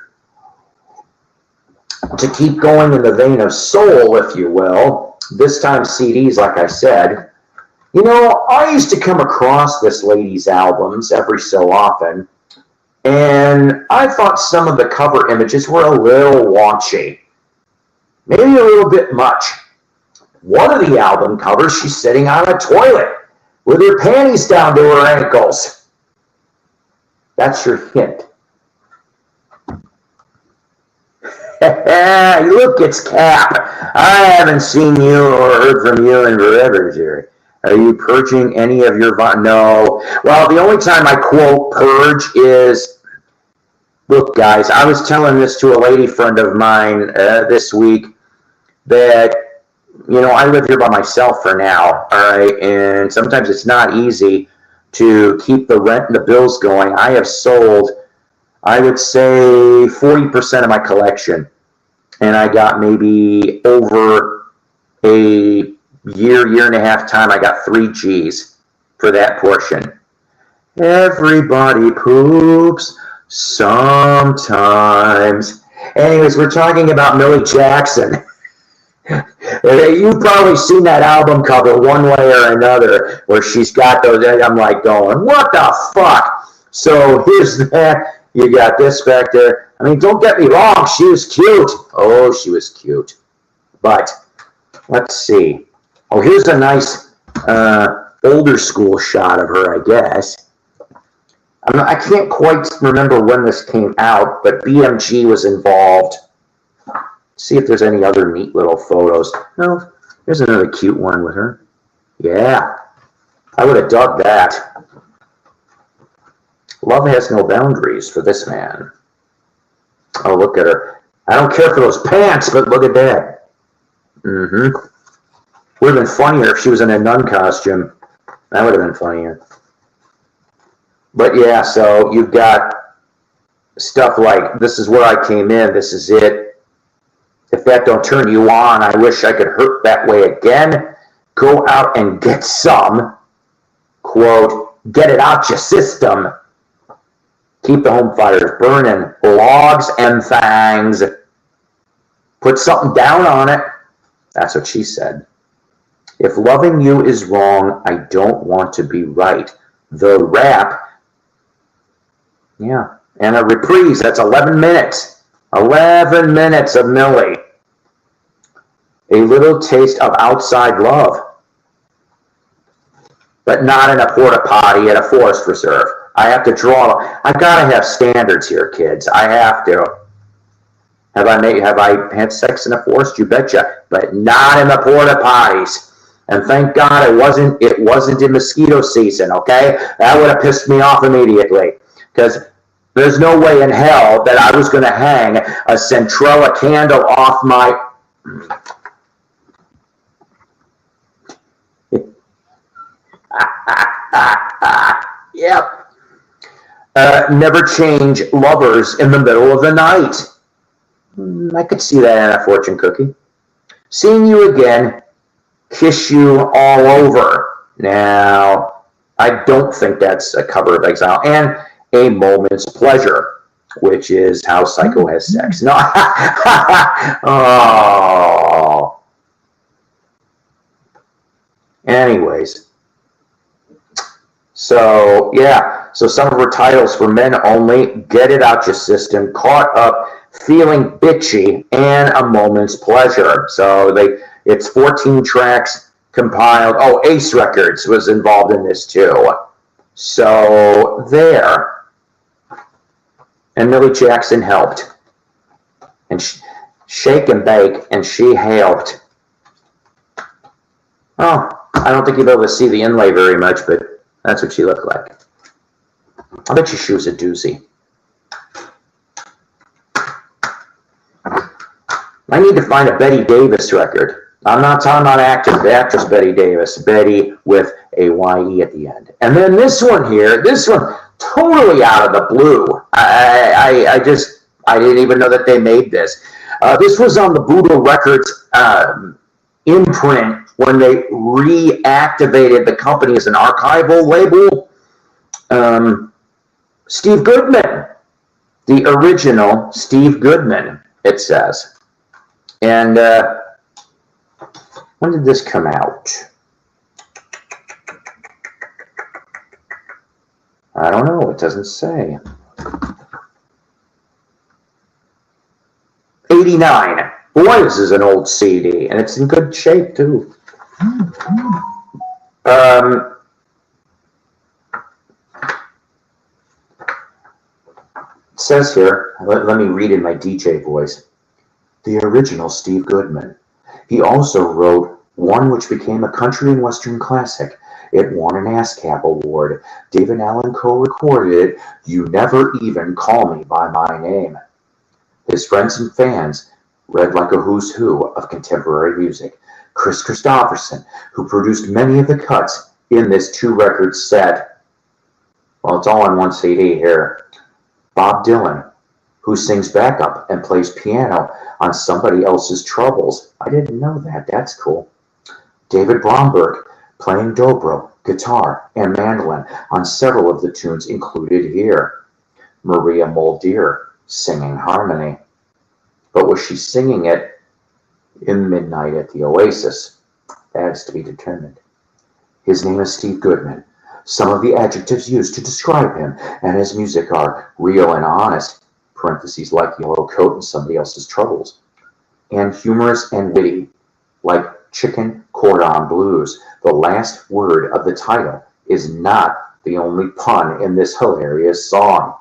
To keep going in the vein of soul, if you will, this time CDs, like I said, I used to come across this lady's albums every so often, and I thought some of the cover images were a little raunchy, maybe a little bit much. One of the album covers, she's sitting on a toilet with her panties down to her ankles. That's your hint. Look, it's Cap. I haven't seen you or heard from you in forever, Jerry. Are you purging any of your... No. Well, the only time I quote purge is... Look, guys, I was telling this to a lady friend of mine this week that, I live here by myself for now, all right? And sometimes it's not easy to keep the rent and the bills going. I have sold, I would say, 40% of my collection. And I got maybe over a year and a half time, I got 3 G's for that portion. Everybody poops sometimes. Anyways, we're talking about Millie Jackson. You've probably seen that album cover one way or another where she's got those, I'm like going, what the fuck? So here's that. You got this back there. I mean, don't get me wrong, she was cute. Oh, she was cute. But let's see. Oh, here's a nice older school shot of her, I guess. I can't quite remember when this came out, but BMG was involved. See if there's any other neat little photos. No, there's another cute one with her. Yeah, I would have dug that. Love has no boundaries for this man. Oh, look at her. I don't care for those pants, but look at that. Mm-hmm. Would have been funnier if she was in a nun costume. That would have been funnier. But yeah, so you've got stuff like, this is where I came in, this is it. If that don't turn you on, I wish I could hurt that way again. Go out and get some. Quote, get it out your system. Keep the home fires burning. Logs and fangs. Put something down on it. That's what she said. If loving you is wrong, I don't want to be right. The rap. Yeah. And a reprise. That's 11 minutes. 11 minutes of Millie. A little taste of outside love. But not in a porta potty at a forest reserve. I have to draw. I've got to have standards here, kids. I have to. Have I had sex in a forest? You betcha. But not in the porta potties. And thank God it wasn't in mosquito season, okay? That would have pissed me off immediately. Because there's no way in hell that I was going to hang a Centrella candle off my... Yep. Never change lovers in the middle of the night. I could see that in a fortune cookie. Seeing You Again, Kiss You All Over. Now, I don't think that's a cover of Exile. And A Moment's Pleasure, which is How Psycho Has Sex. No. Oh. Anyways. So, yeah. So some of her titles for men only: Get It Out Your System, Caught Up, Feeling Bitchy, and A Moment's Pleasure. So it's 14 tracks compiled. Oh, Ace Records was involved in this too. So there. And Millie Jackson helped. And Shake and Bake, and she helped. Oh, I don't think you'll be able to see the inlay very much, but that's what she looked like. I bet you she was a doozy. I need to find a Betty Davis record. I'm not talking about the actress Betty Davis. Betty with a Y-E at the end. And then this one here, totally out of the blue. I didn't even know that they made this. This was on the Voodoo Records imprint when they reactivated the company as an archival label. Steve Goodman, the original Steve Goodman, it says. And when did this come out? I don't know. It doesn't say. 89. Boy, this is an old CD, and it's in good shape, too. It says here, let me read in my DJ voice. The original Steve Goodman. He also wrote one which became a country and western classic. It won an ASCAP award. David Allen co-recorded it, You Never Even Call Me By My Name. His friends and fans read like a who's who of contemporary music. Chris Christopherson, who produced many of the cuts in this 2-record set. Well, it's all on one CD here. Bob Dylan, who sings backup and plays piano on somebody else's Troubles. I didn't know that. That's cool. David Bromberg, playing dobro, guitar, and mandolin on several of the tunes included here. Maria Mulder, singing harmony. But was she singing it in Midnight at the Oasis? That is to be determined. His name is Steve Goodman. Some of the adjectives used to describe him and his music are real and honest, parentheses like Yellow Coat and Somebody Else's Troubles, and humorous and witty, like Chicken Cordon Blues. The last word of the title is not the only pun in this hilarious song.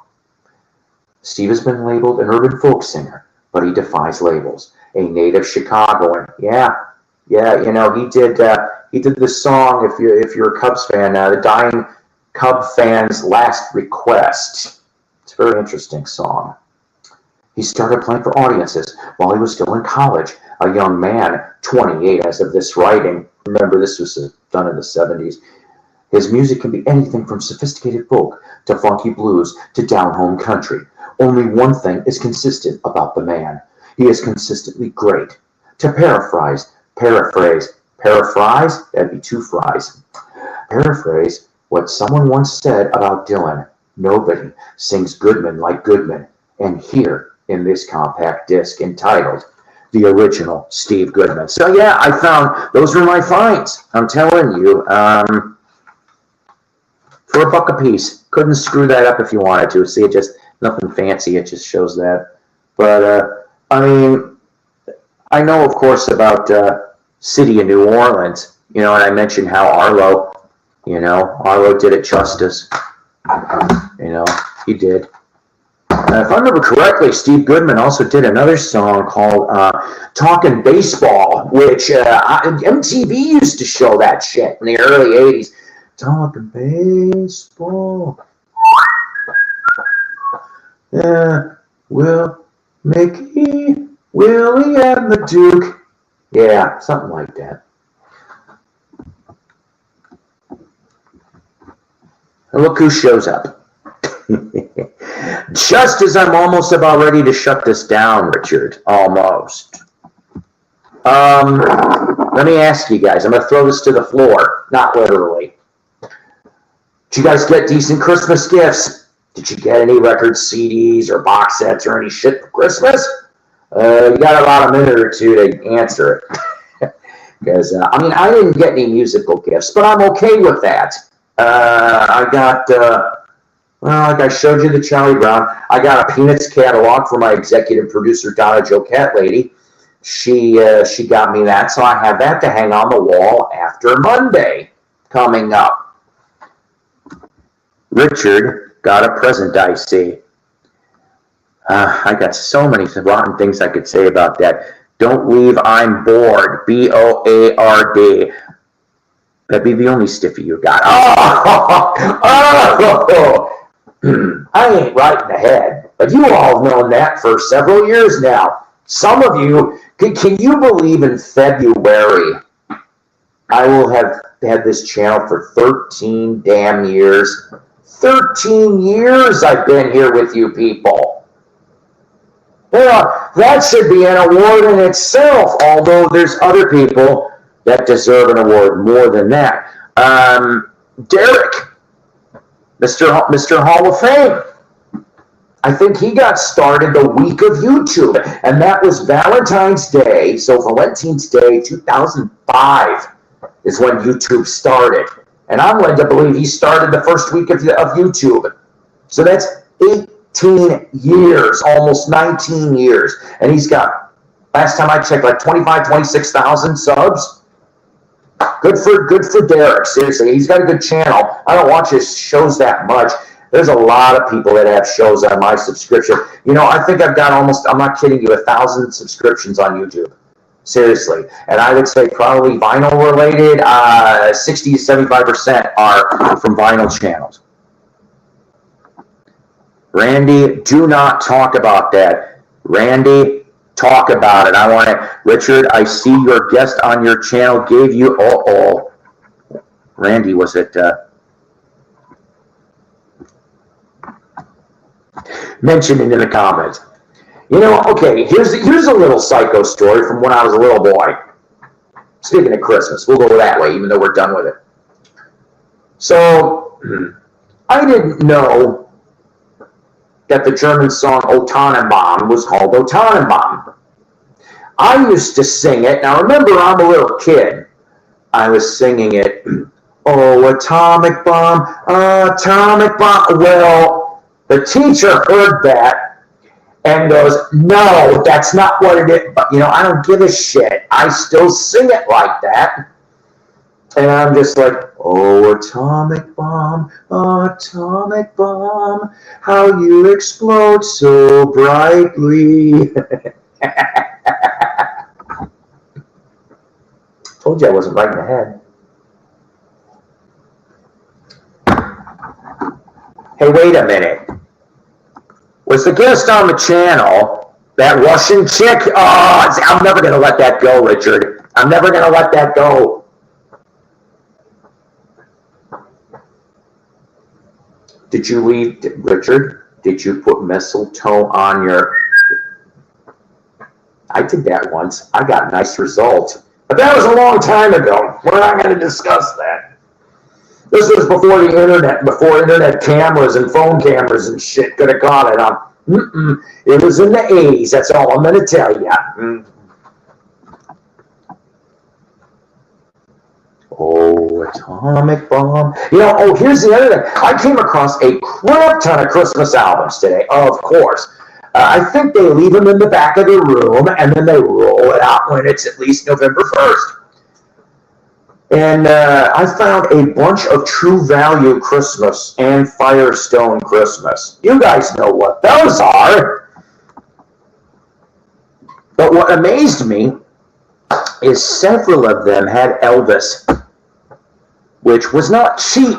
Steve has been labeled an urban folk singer, but he defies labels. A native Chicagoan. Yeah, you know, he did this song, if you're a Cubs fan, the Dying Cub Fan's Last Request. It's a very interesting song. He started playing for audiences while he was still in college, a young man, 28 as of this writing. Remember, this was done in the 70s. His music can be anything from sophisticated folk to funky blues to down-home country. Only one thing is consistent about the man. He is consistently great. To paraphrase, that'd be 2 fries. Paraphrase what someone once said about Dylan: nobody sings Goodman like Goodman. And here in this compact disc entitled The Original Steve Goodman. So yeah, I found those were my finds. I'm telling you, for $1 a piece. Couldn't screw that up if you wanted to. See, it just nothing fancy. It just shows that. But I mean, I know of course about City of New Orleans. You know, and I mentioned how Arlo did it justice. You know, he did. If I remember correctly, Steve Goodman also did another song called Talkin' Baseball, which MTV used to show that shit in the early 80s. Talkin' baseball. Yeah, Will, Mickey, Willie, and the Duke. Yeah, something like that. And look who shows up. Just as I'm almost about ready to shut this down, Richard. Almost. Let me ask you guys. I'm going to throw this to the floor, not literally. Did you guys get decent Christmas gifts? Did you get any record CDs or box sets or any shit for Christmas? You got about a minute or two to answer it. Because, I didn't get any musical gifts, but I'm okay with that. I got, like I showed you the Charlie Brown. I got a Peanuts catalog for my executive producer, Donna Joe Cat Lady. She got me that, so I have that to hang on the wall after Monday coming up. Richard got a present, I see. I got so many rotten things I could say about that. Don't leave, I'm bored. B-O-A-R-D. That'd be the only stiffy you got. I ain't right in the head, but you all have known that for several years now. Some of you, can you believe in February, I will have had this channel for 13 damn years. 13 years I've been here with you people. That should be an award in itself, although there's other people that deserve an award more than that. Derek, Mr. Hall of Fame. I think he got started the week of YouTube, and that was Valentine's Day. So Valentine's Day 2005 is when YouTube started. And I'm led to believe he started the first week of YouTube. So that's 18 years, almost 19 years. And he's got, last time I checked, like 26,000 subs. Good for Derek, seriously. He's got a good channel. I don't watch his shows that much. There's a lot of people that have shows on my subscription. I think I've got almost, I'm not kidding you, 1,000 subscriptions on YouTube. Seriously. And I would say probably vinyl related, 60 to 75% are from vinyl channels. Randy, do not talk about that. Randy, talk about it. I want to, Richard, I see your guest on your channel gave you, Randy, was it, mention it in the comments. Okay, here's a little Psyko story from when I was a little boy. Speaking of Christmas, we'll go that way, even though we're done with it. So, I didn't know that the German song O Tannenbaum was called O Tannenbaum. I used to sing it. Now, remember, I'm a little kid. I was singing it, oh, atomic bomb, atomic bomb. Well, the teacher heard that and goes, no, that's not what it is. But, I don't give a shit. I still sing it like that. And I'm just like, oh, atomic bomb, how you explode so brightly. Told you I wasn't right in the head. Hey, wait a minute. Was the guest on the channel that Russian chick? Oh, I'm never going to let that go, Richard. I'm never going to let that go. Did you leave, Richard? Did you put mistletoe on your... I did that once. I got a nice result. But that was a long time ago. We're not going to discuss that. This was before the internet, before internet cameras and phone cameras and shit could have caught it on. It was in the 80s. That's all I'm going to tell you. Oh, atomic bomb. Here's the other thing. I came across a crap ton of Christmas albums today, of course. I think they leave them in the back of the room, and then they roll it out when it's at least November 1st. And I found a bunch of True Value Christmas and Firestone Christmas. You guys know what those are. But what amazed me is several of them had Elvis, which was not cheap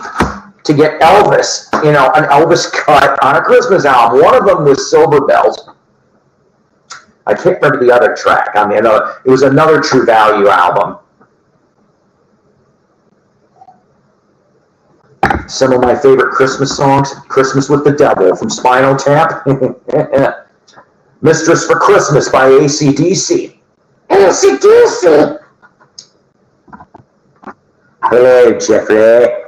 to get Elvis, an Elvis cut on a Christmas album. One of them was Silver Bells. I can't remember the other track. It was another True Value album. Some of my favorite Christmas songs, Christmas with the Devil from Spinal Tap. Mistress for Christmas by AC/DC. loosey-goosey. Hello, Jeffrey.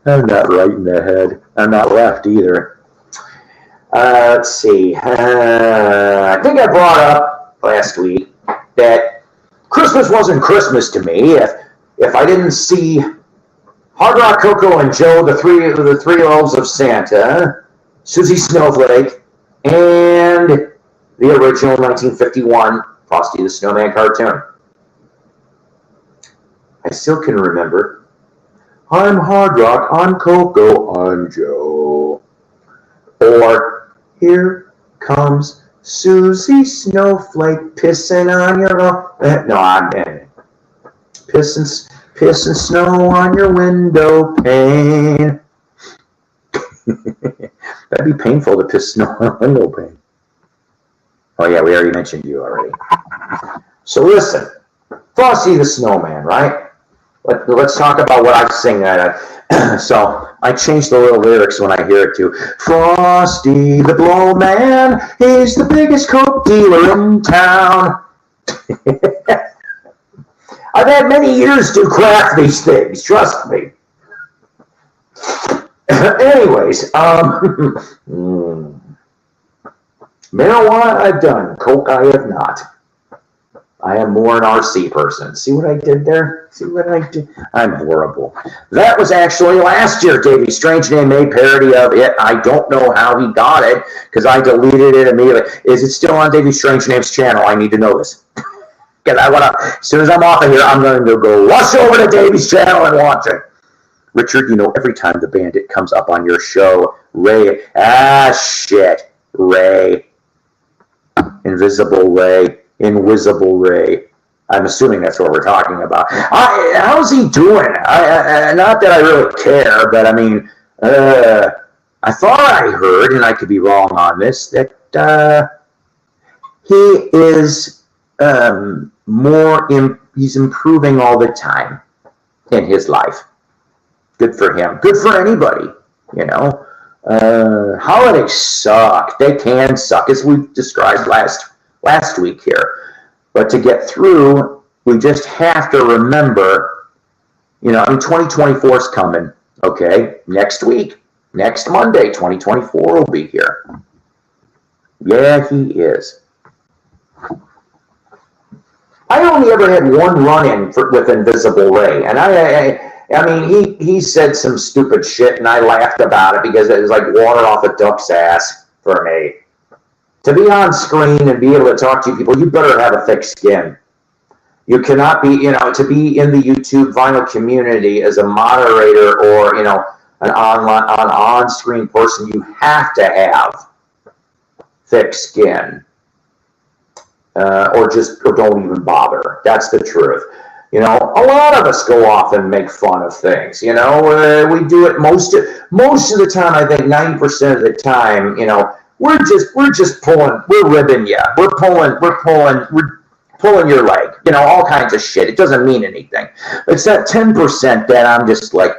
I'm not right in the head. I'm not left either. Let's see. I think I brought up last week that Christmas wasn't Christmas to me if I didn't see Hard Rock Coco and Joe, the three elves of Santa, Susie Snowflake, and the original 1951 Frosty the Snowman cartoon. I still can remember. I'm Hard Rock, I'm Coco, I'm Joe. Or, here comes Susie Snowflake pissing on your... No, I'm pissing snow on your window pane. That'd be painful to piss snow on a window pane. Oh yeah, we already mentioned you already. So listen, Frosty the Snowman, right? Let's talk about what I sing. So I change the little lyrics when I hear it to Frosty the Blowman, he's the biggest Coke dealer in town. I've had many years to craft these things, trust me. Anyways, marijuana I've done, Coke I have not. I am more an RC person. See what I did there? See what I did? I'm horrible. That was actually last year. Davey Strangename made parody of it. I don't know how he got it because I deleted it immediately. Is it still on Davey Strangename's channel? I need to know this. Because I want to, as soon as I'm off of here, I'm going to go rush over to Davey's channel and watch it. Richard, you know, every time the Bandit comes up on your show, Ray, Ray, Invisible Ray. I'm assuming that's what we're talking about. How's he doing? Not that I really care, but I mean, I thought I heard, and I could be wrong on this, that he is he's improving all the time in his life. Good for him. Good for anybody, you know. Holidays suck. They can suck, as we described last week here. But to get through, we just have to remember, you know, I mean, 2024 is coming, okay? Next week, next Monday, 2024 will be here. Yeah, he is. I only ever had one run-in with Invisible Ray, and I mean, he said some stupid shit, and I laughed about it because it was like water off a duck's ass for me. To be on screen and be able to talk to people, you better have a thick skin. You cannot be, you know, to be in the YouTube vinyl community as a moderator or, you know, an on-screen person, you have to have thick skin. Or don't even bother. That's the truth. You know, a lot of us go off and make fun of things. You know, we do it most of the time. I think 90% of the time. You know, we're just pulling. We're ribbing you. We're pulling your leg. You know, all kinds of shit. It doesn't mean anything. It's that 10% that I'm just like,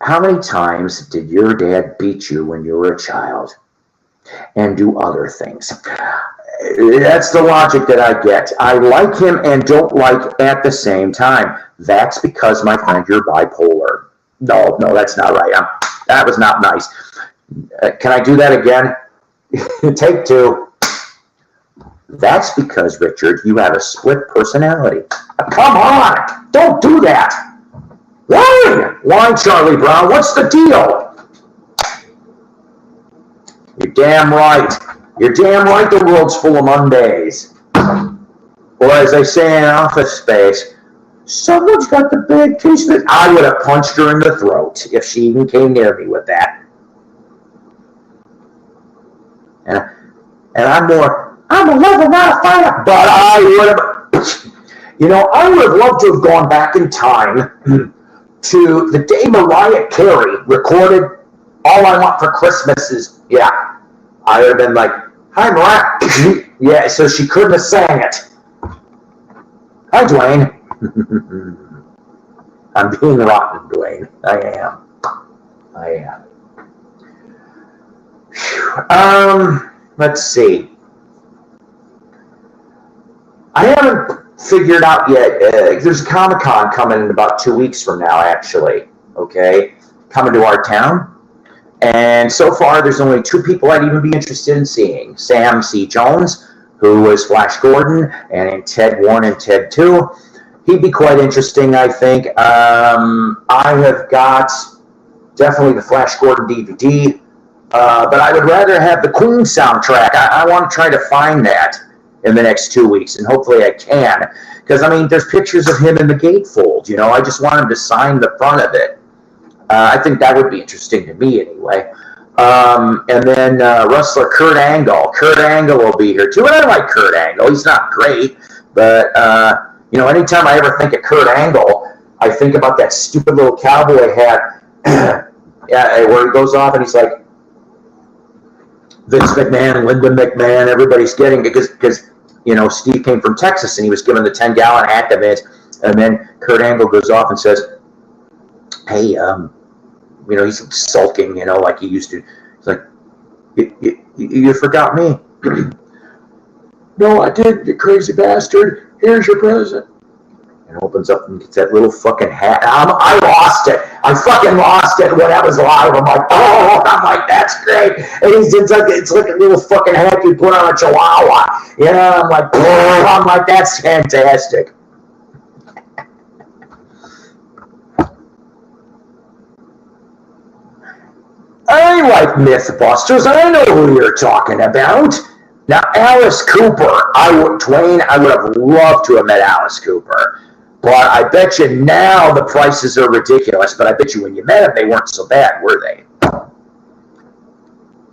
how many times did your dad beat you when you were a child? And do other things. That's the logic that I get. I like him and don't like at the same time. That's because, my friend, you're bipolar. No, that's not right. That was not nice. Can I do that again? Take two. That's because, Richard, you have a split personality. Come on! Don't do that! Why, Charlie Brown? What's the deal? You're damn right. You're damn right the world's full of Mondays. Or as they say in Office Space, someone's got the big piece of it. I would have punched her in the throat if she even came near me with that. And I'm 11, not a fighter. But I would have, you know, I would have loved to have gone back in time to the day Mariah Carey recorded All I Want for Christmas Is, yeah. I would have been like, hi, Mariah. Yeah, so she couldn't have sang it. Hi, Dwayne. I'm being rotten, Dwayne. I am. Let's see. I haven't figured out yet. There's a Comic-Con coming in about 2 weeks from now, actually. Okay, coming to our town. And so far, there's only 2 people I'd even be interested in seeing. Sam C. Jones, who was Flash Gordon, and in Ted 1 and Ted 2. He'd be quite interesting, I think. I have got definitely the Flash Gordon DVD, but I would rather have the Queen soundtrack. I want to try to find that in the next 2 weeks, and hopefully I can. Because, I mean, there's pictures of him in the gatefold, you know. I just want him to sign the front of it. I think that would be interesting to me anyway. And then wrestler Kurt Angle. Kurt Angle will be here too. And I like Kurt Angle. He's not great, but you know, anytime I ever think of Kurt Angle, I think about that stupid little cowboy hat yeah, where he goes off and he's like, Vince McMahon, Linda McMahon, everybody's getting it because you know, Steve came from Texas and he was given the 10-gallon hat to Vince, and then Kurt Angle goes off and says, hey, you know, he's sulking, you know, like he used to. He's like, you forgot me. No, I did, you crazy bastard. Here's your present. And opens up and gets that little fucking hat. I lost it. I fucking lost it when I was live. I'm like, oh, I'm like, that's great. And it's like a little fucking hat you put on a chihuahua. You know, I'm like, that's fantastic. I like Mythbusters. I know who you're talking about. Now, Alice Cooper. I would have loved to have met Alice Cooper. But I bet you now the prices are ridiculous. But I bet you when you met them, they weren't so bad, were they?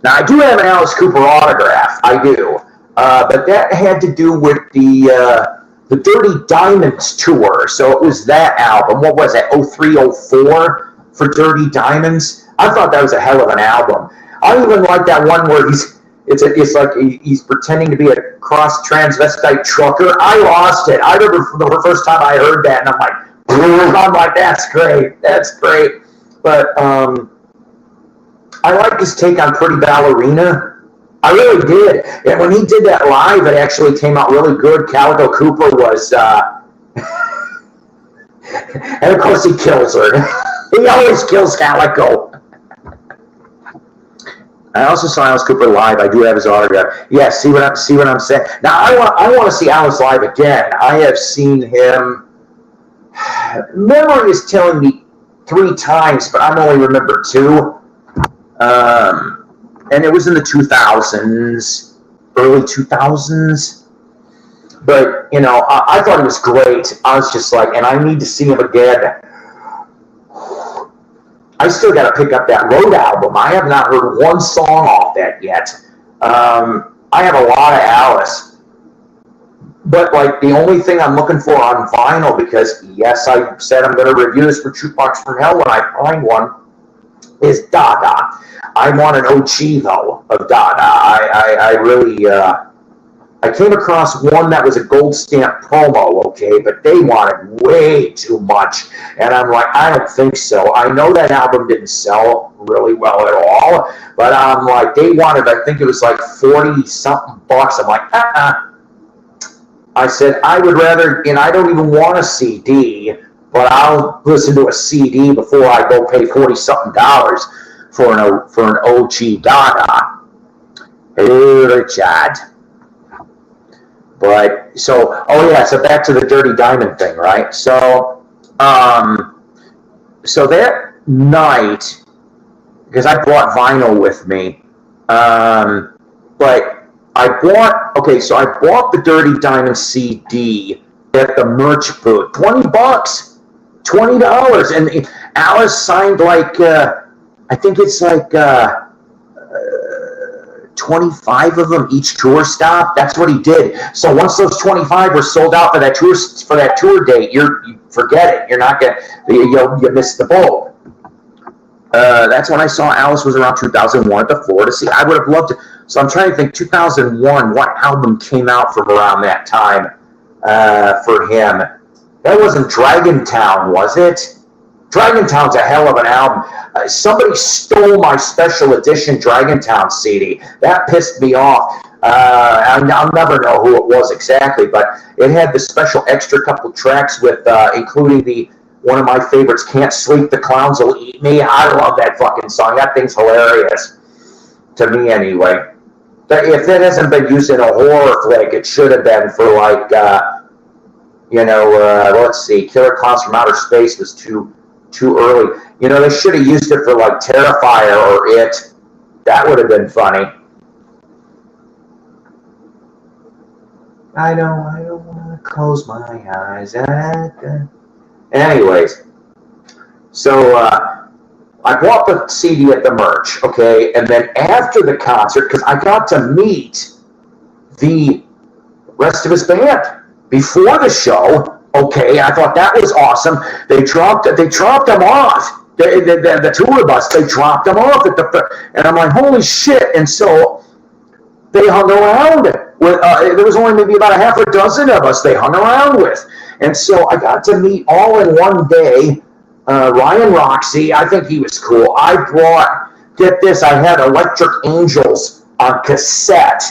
Now, I do have an Alice Cooper autograph. I do. But that had to do with the Dirty Diamonds tour. So it was that album. What was that, 03, 04 for Dirty Diamonds? I thought that was a hell of an album. I even like that one where it's like he's pretending to be a cross-transvestite trucker. I lost it. I remember the first time I heard that, and I'm like, that's great. That's great. But I like his take on Pretty Ballerina. I really did. And when he did that live, it actually came out really good. Calico Cooper was... and of course he kills her. He always kills Calico. I also saw Alice Cooper live. I do have his autograph. Yeah, see what I'm saying. Now I want to see Alice live again. I have seen him. Memory is telling me 3 times, but I'm only remember 2. And it was in the 2000s, early 2000s. But you know, I thought it was great. I was just like, and I need to see him again. I still got to pick up that Road album. I have not heard one song off that yet. I have a lot of Alice. But, like, the only thing I'm looking for on vinyl, because, yes, I said I'm going to review this for Jukebox from Hell when I find one, is Dada. I want an OG, though, of Dada. I really... I came across one that was a gold stamp promo, okay, but they wanted way too much. And I'm like, I don't think so. I know that album didn't sell really well at all, but I'm like, they wanted, I think it was like 40-something bucks. I'm like, I said, I would rather, and I don't even want a CD, but I'll listen to a CD before I go pay $40-something for an OG Dada. Richard. But, so, oh yeah, so back to the Dirty Diamond thing, right? So, so that night, because I brought vinyl with me, but I bought the Dirty Diamond CD at the merch booth, $20, $20, and Alice signed like, I think it's like, 25 of them each tour stop. That's what he did. So once those 25 were sold out for that tour date, you forget it. You're not gonna you missed the boat. That's when I saw Alice was around 2001 at the Florida Sea. I would have loved to. So I'm trying to think 2001. What album came out from around that time for him? That wasn't Dragontown, was it? Dragontown's a hell of an album. Somebody stole my special edition Dragontown CD. That pissed me off. I'll never know who it was exactly, but it had the special extra couple tracks with, including one of my favorites, Can't Sleep, the Clowns Will Eat Me. I love that fucking song. That thing's hilarious. To me, anyway. If that hasn't been used in a horror flick, it should have been for, like, let's see, Killer Clowns from Outer Space was too early. They should have used it for, like, Terrifier or It. That would have been funny. I don't want to close my eyes. Anyways, so I bought the CD at the merch, okay, and then after the concert, because I got to meet the rest of his band before the show, okay, I thought that was awesome. They dropped them off. The tour bus, they dropped them off and I'm like, holy shit! And so they hung around with. There was only maybe about a half a dozen of us they hung around with, and so I got to meet all in one day. Ryan Roxy, I think he was cool. I brought, get this, I had Electric Angels on cassette,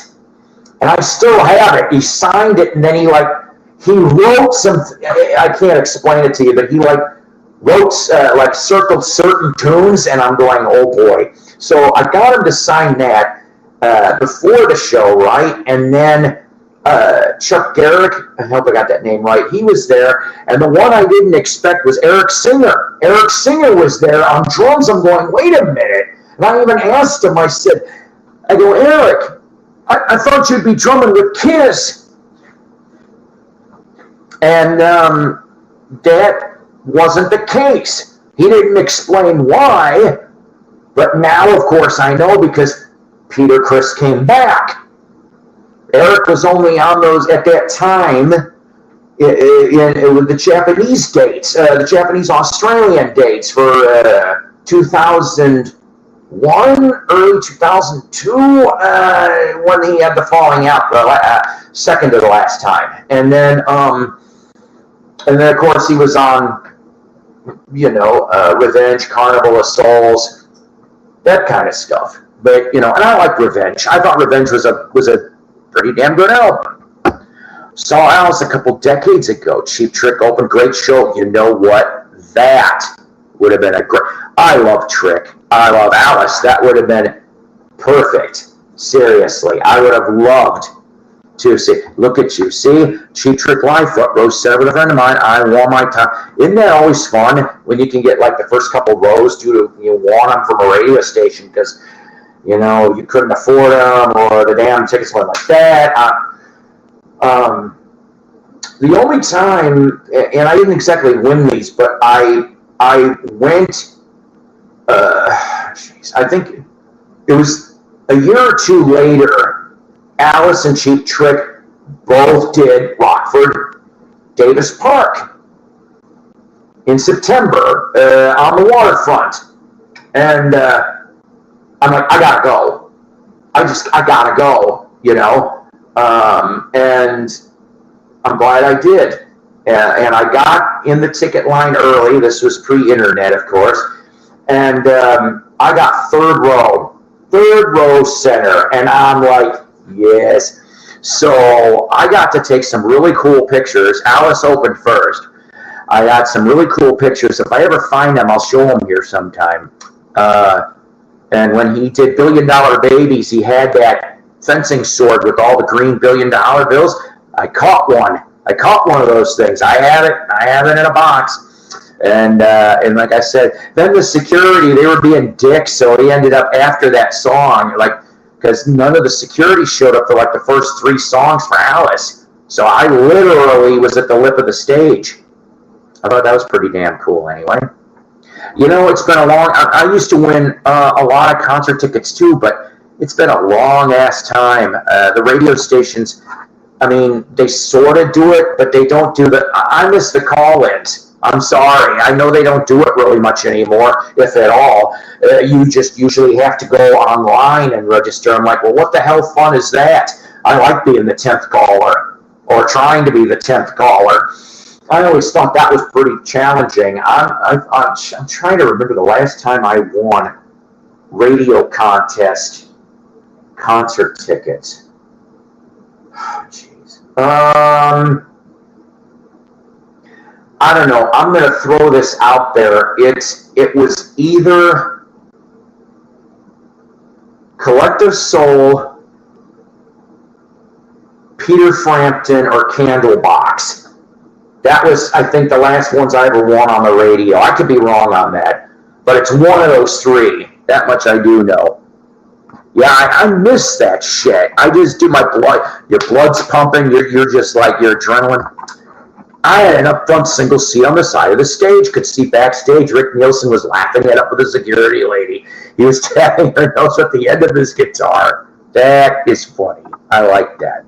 and I still have it. He signed it, and then he wrote some. I can't explain it to you, but he wrote circled certain tunes, and I'm going, oh boy. So I got him to sign that before the show, right? And then Chuck Garrick, I hope I got that name right, he was there, and the one I didn't expect was Eric Singer. Eric Singer was there on drums. I'm going, wait a minute. And I even asked him, I go, Eric, I thought you'd be drumming with Kiss. And that wasn't the case. He didn't explain why, but now, of course, I know because Peter Criss came back. Eric was only on those at that time with the Japanese dates, the Japanese-Australian dates for 2001, early 2002, when he had the falling out, second to the last time. And then of course, he was on, Revenge, Carnival of Souls, that kind of stuff. But, and I like Revenge. I thought Revenge was a pretty damn good album. Saw Alice a couple decades ago. Cheap Trick opened, great show. You know what? That would have been a great. I love Trick. I love Alice. That would have been perfect. Seriously, I would have loved to see. Look at you. See? Cheap Trick live, front row center with a friend of mine. I won my time. Isn't that always fun when you can get the first couple rows due to you won them from a radio station because you couldn't afford them, or the damn tickets went like that. The only time, and I didn't exactly win these, but I went, I think it was a year or two later, Alice and Cheap Trick both did Rockford Davis Park in September on the waterfront. And I'm like, I gotta go. I gotta go, and I'm glad I did. And I got in the ticket line early. This was pre-internet, of course. And I got third row center. And I'm like, yes. So I got to take some really cool pictures. Alice opened first. I got some really cool pictures. If I ever find them, I'll show them here sometime. And when he did $1 Billion Babies, he had that fencing sword with all the green $1 billion bills. I caught one. Of those things. I have it in a box. And like I said, then the security, they were being dicks, so he ended up after that song, because none of the security showed up for the first 3 songs for Alice. So I literally was at the lip of the stage. I thought that was pretty damn cool anyway. It's been a long, I used to win a lot of concert tickets too, but it's been a long ass time. The radio stations, they sort of do it, but they don't do I miss the call-ins. I'm sorry. I know they don't do it really much anymore, if at all. You just usually have to go online and register. I'm like, well, what the hell fun is that? I like being the 10th caller, or trying to be the 10th caller. I always thought that was pretty challenging. I'm trying to remember the last time I won radio contest concert tickets. Oh, jeez. I don't know. I'm going to throw this out there. It was either Collective Soul, Peter Frampton, or Candlebox. That was, I think, the last ones I ever won on the radio. I could be wrong on that, but it's one of those three. That much I do know. Yeah, I miss that shit. I just do my blood. Your blood's pumping. You're just like your adrenaline. I had an up front single seat on the side of the stage. Could see backstage. Rick Nielsen was laughing it up with the security lady. He was tapping her nose at the end of his guitar. That is funny. I like that.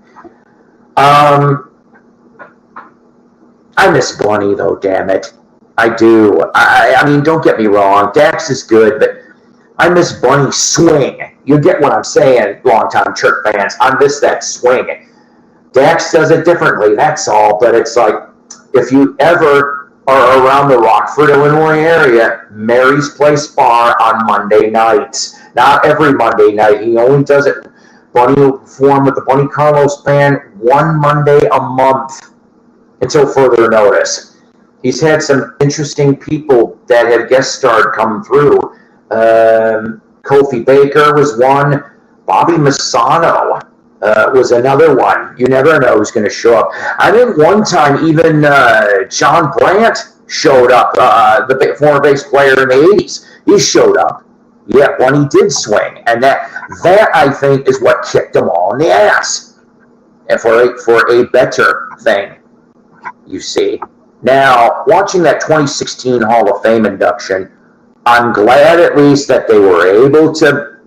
I miss Bunny, though, damn it. I do. I mean, don't get me wrong. Dax is good, but I miss Bunny's swing. You get what I'm saying, longtime Church fans. I miss that swing. Dax does it differently, that's all. But it's like, if you ever are around the Rockford, Illinois area, Mary's Place Bar on Monday nights. Not every Monday night. He only does it. Bunny will perform with the Bunny Carlos Band one Monday a month until further notice. He's had some interesting people that have guest starred come through. Kofi Baker was one. Bobby Massano was another one. You never know who's going to show up. I think one time even John Brandt showed up, the former bass player in the 80s. He showed up. Yeah, when he did swing. And that I think, is what kicked them all in the ass. And for a better thing, you see. Now, watching that 2016 Hall of Fame induction, I'm glad at least that they were able to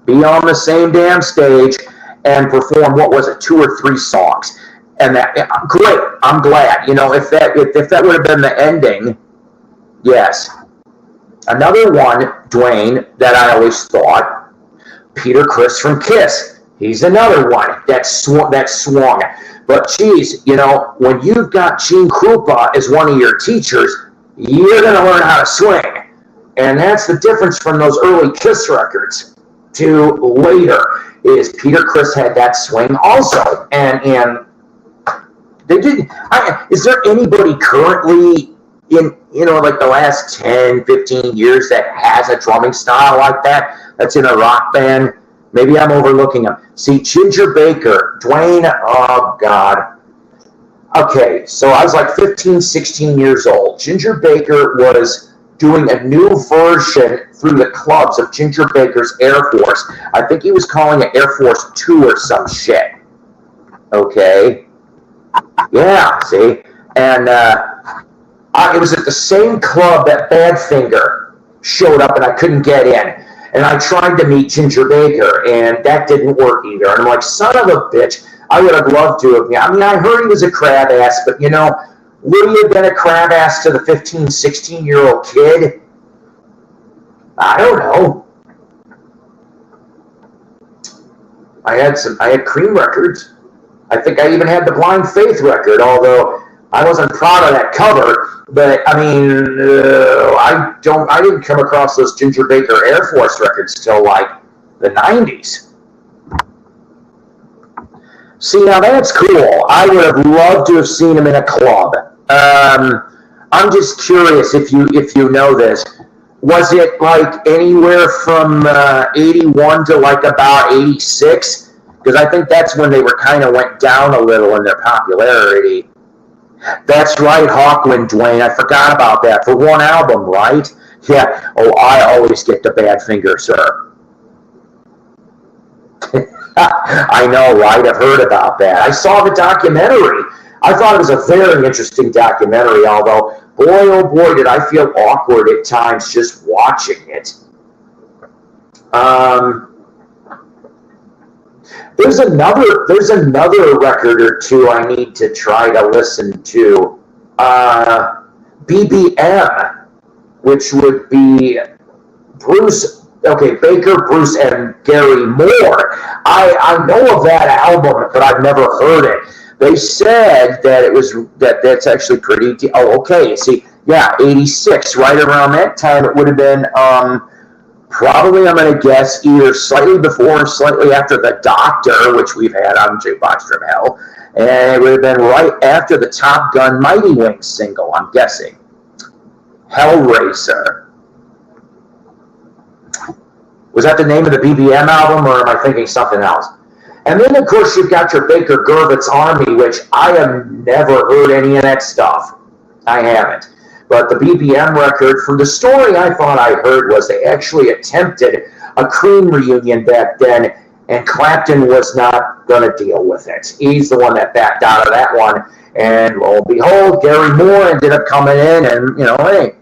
be on the same damn stage and perform, what was it, 2 or 3 songs. And that, great, I'm glad. You know, if that would have been the ending, yes. Another one, Dwayne, that I always thought, Peter Criss from Kiss. He's another one that swung. But geez, you know, when you've got Gene Krupa as one of your teachers, you're going to learn how to swing. And that's the difference from those early Kiss records to later, is Peter Criss had that swing also. And they did. Is there anybody currently in, you know, like the last 10, 15 years that has a drumming style like that, that's in a rock band? Maybe I'm overlooking him. See, Ginger Baker, Dwayne, oh, God. Okay, so I was like 15, 16 years old. Ginger Baker was doing a new version through the clubs of Ginger Baker's Air Force. I think he was calling it Air Force 2 or some shit. Okay. Yeah, see? And it was at the same club that Badfinger showed up and I couldn't get in. And I tried to meet Ginger Baker, and that didn't work either. And I'm like, son of a bitch, I would have loved to have. I mean, I heard he was a crab ass, but, you know, would he have been a crab ass to the 15, 16-year-old kid? I don't know. I had Cream records. I think I even had the Blind Faith record, although I wasn't proud of that cover. But I mean, I didn't come across those Ginger Baker Air Force records till like the 90s. See, now that's cool. I would have loved to have seen him in a club. I'm just curious if you know this. Was it like anywhere from 81 to like about 86? Because I think that's when they were kind of went down a little in their popularity. That's right, Hawkwind, Dwayne. I forgot about that. For one album, right? Yeah. Oh, I always get the Badfinger, sir. I know, right? I've heard about that. I saw the documentary. I thought it was a very interesting documentary, although, boy, oh boy, did I feel awkward at times just watching it. There's another record or two I need to try to listen to. BBM, which would be Baker, Bruce, and Gary Moore. I know of that album, but I've never heard it. They said that it was that's actually pretty. Oh, okay. See, yeah, 86. Right around that time, it would have been probably, I'm going to guess, either slightly before or slightly after The Doctor, which we've had on Jukebox from Hell, and it would have been right after the Top Gun Mighty Wings single. I'm guessing. Hellraiser. Was that the name of the BBM album, or am I thinking something else? And then, of course, you've got your Baker Gurvitz Army, which I have never heard any of that stuff. I haven't. But the BBM record, from the story I thought I heard, was they actually attempted a Cream reunion back then, and Clapton was not going to deal with it. He's the one that backed out of that one. And lo and behold, Gary Moore ended up coming in, and, hey,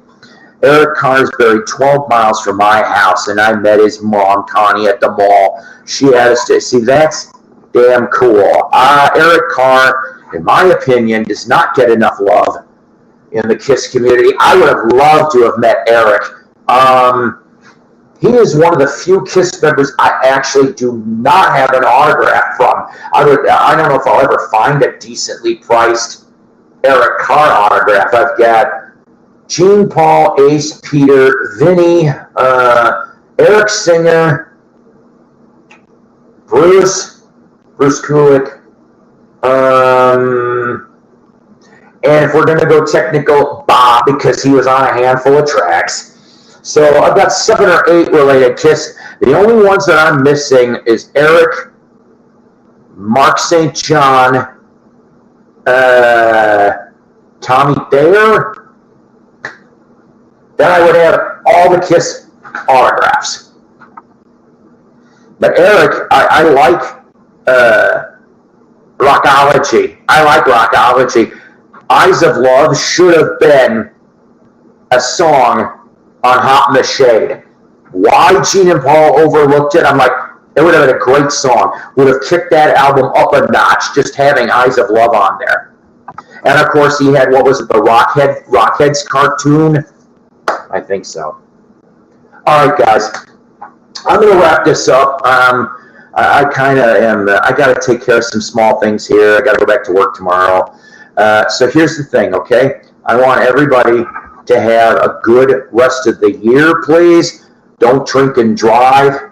Eric Carr's buried 12 miles from my house, and I met his mom, Connie, at the mall. She had us to see, that's damn cool. Eric Carr, in my opinion, does not get enough love in the KISS community. I would have loved to have met Eric. He is one of the few KISS members I actually do not have an autograph from. I don't know if I'll ever find a decently priced Eric Carr autograph. I've got Gene, Paul, Ace, Peter, Vinny, Eric Singer, Bruce Kulick, and if we're going to go technical, Bob, because he was on a handful of tracks. So I've got 7 or 8 related KISS. The only ones that I'm missing is Eric, Mark St. John, Tommy Thayer. Then I would have all the KISS autographs. But Eric, I like Rockology. I like Rockology. Eyes of Love should have been a song on Hot in the Shade. Why Gene and Paul overlooked it, I'm like, it would have been a great song. Would have kicked that album up a notch, just having Eyes of Love on there. And of course, he had, what was it, the Rockheads cartoon? I think so. All right, guys. I'm going to wrap this up. I kind of am. I got to take care of some small things here. I got to go back to work tomorrow. So here's the thing, okay? I want everybody to have a good rest of the year, please. Don't drink and drive.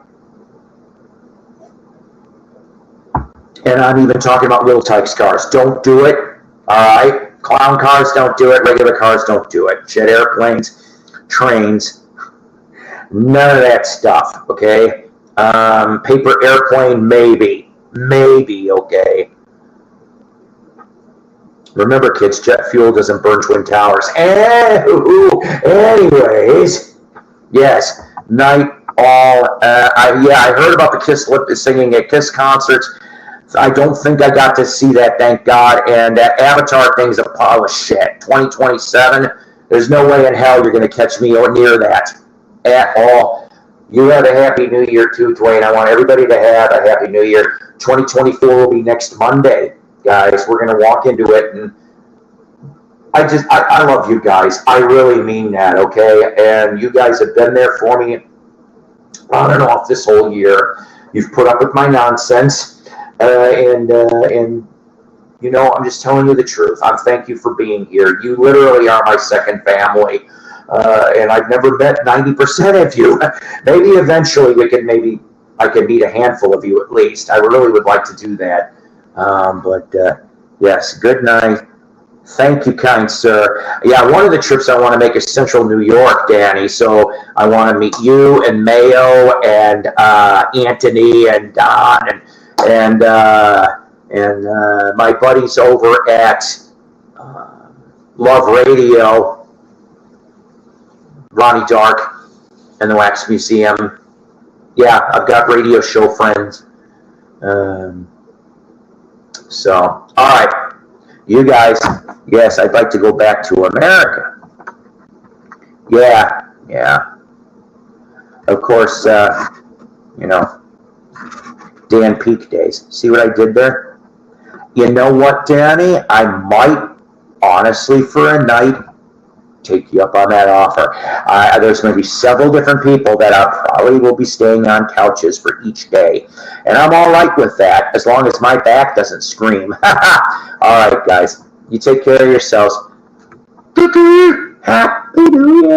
And I'm even talking about little types cars. Don't do it. All right? Clown cars, don't do it. Regular cars, don't do it. Jet airplanes, trains, none of that stuff, okay? Paper airplane, maybe, okay? Remember, kids, jet fuel doesn't burn Twin Towers. Anyways, yes, night all. I heard about the KISS lip singing at KISS concerts. I don't think I got to see that, thank God. And that Avatar thing's a pile of shit. 2027, there's no way in hell you're going to catch me near that at all. You have a happy new year too, Dwayne. I want everybody to have a happy new year. 2024 will be next Monday, guys. We're going to walk into it, and I love you guys. I really mean that, okay? And you guys have been there for me on and off this whole year. You've put up with my nonsense, and I'm just telling you the truth. I thank you for being here. You literally are my second family. And I've never met 90% of you. Maybe eventually I could meet a handful of you at least. I really would like to do that. Yes, good night. Thank you, kind sir. Yeah, one of the trips I want to make is Central New York, Danny. So I want to meet you and Mayo and Anthony and Don and my buddies over at Love Radio. Ronnie Dark and the Wax Museum. Yeah, I've got radio show friends. All right. You guys, yes, I'd like to go back to America. Yeah. Of course, Dan Peak days. See what I did there? You know what, Danny? I might, honestly, for a night, take you up on that offer. There's going to be several different people that probably will be staying on couches for each day. And I'm all right with that, as long as my back doesn't scream. All right, guys. You take care of yourselves. Happy New Year.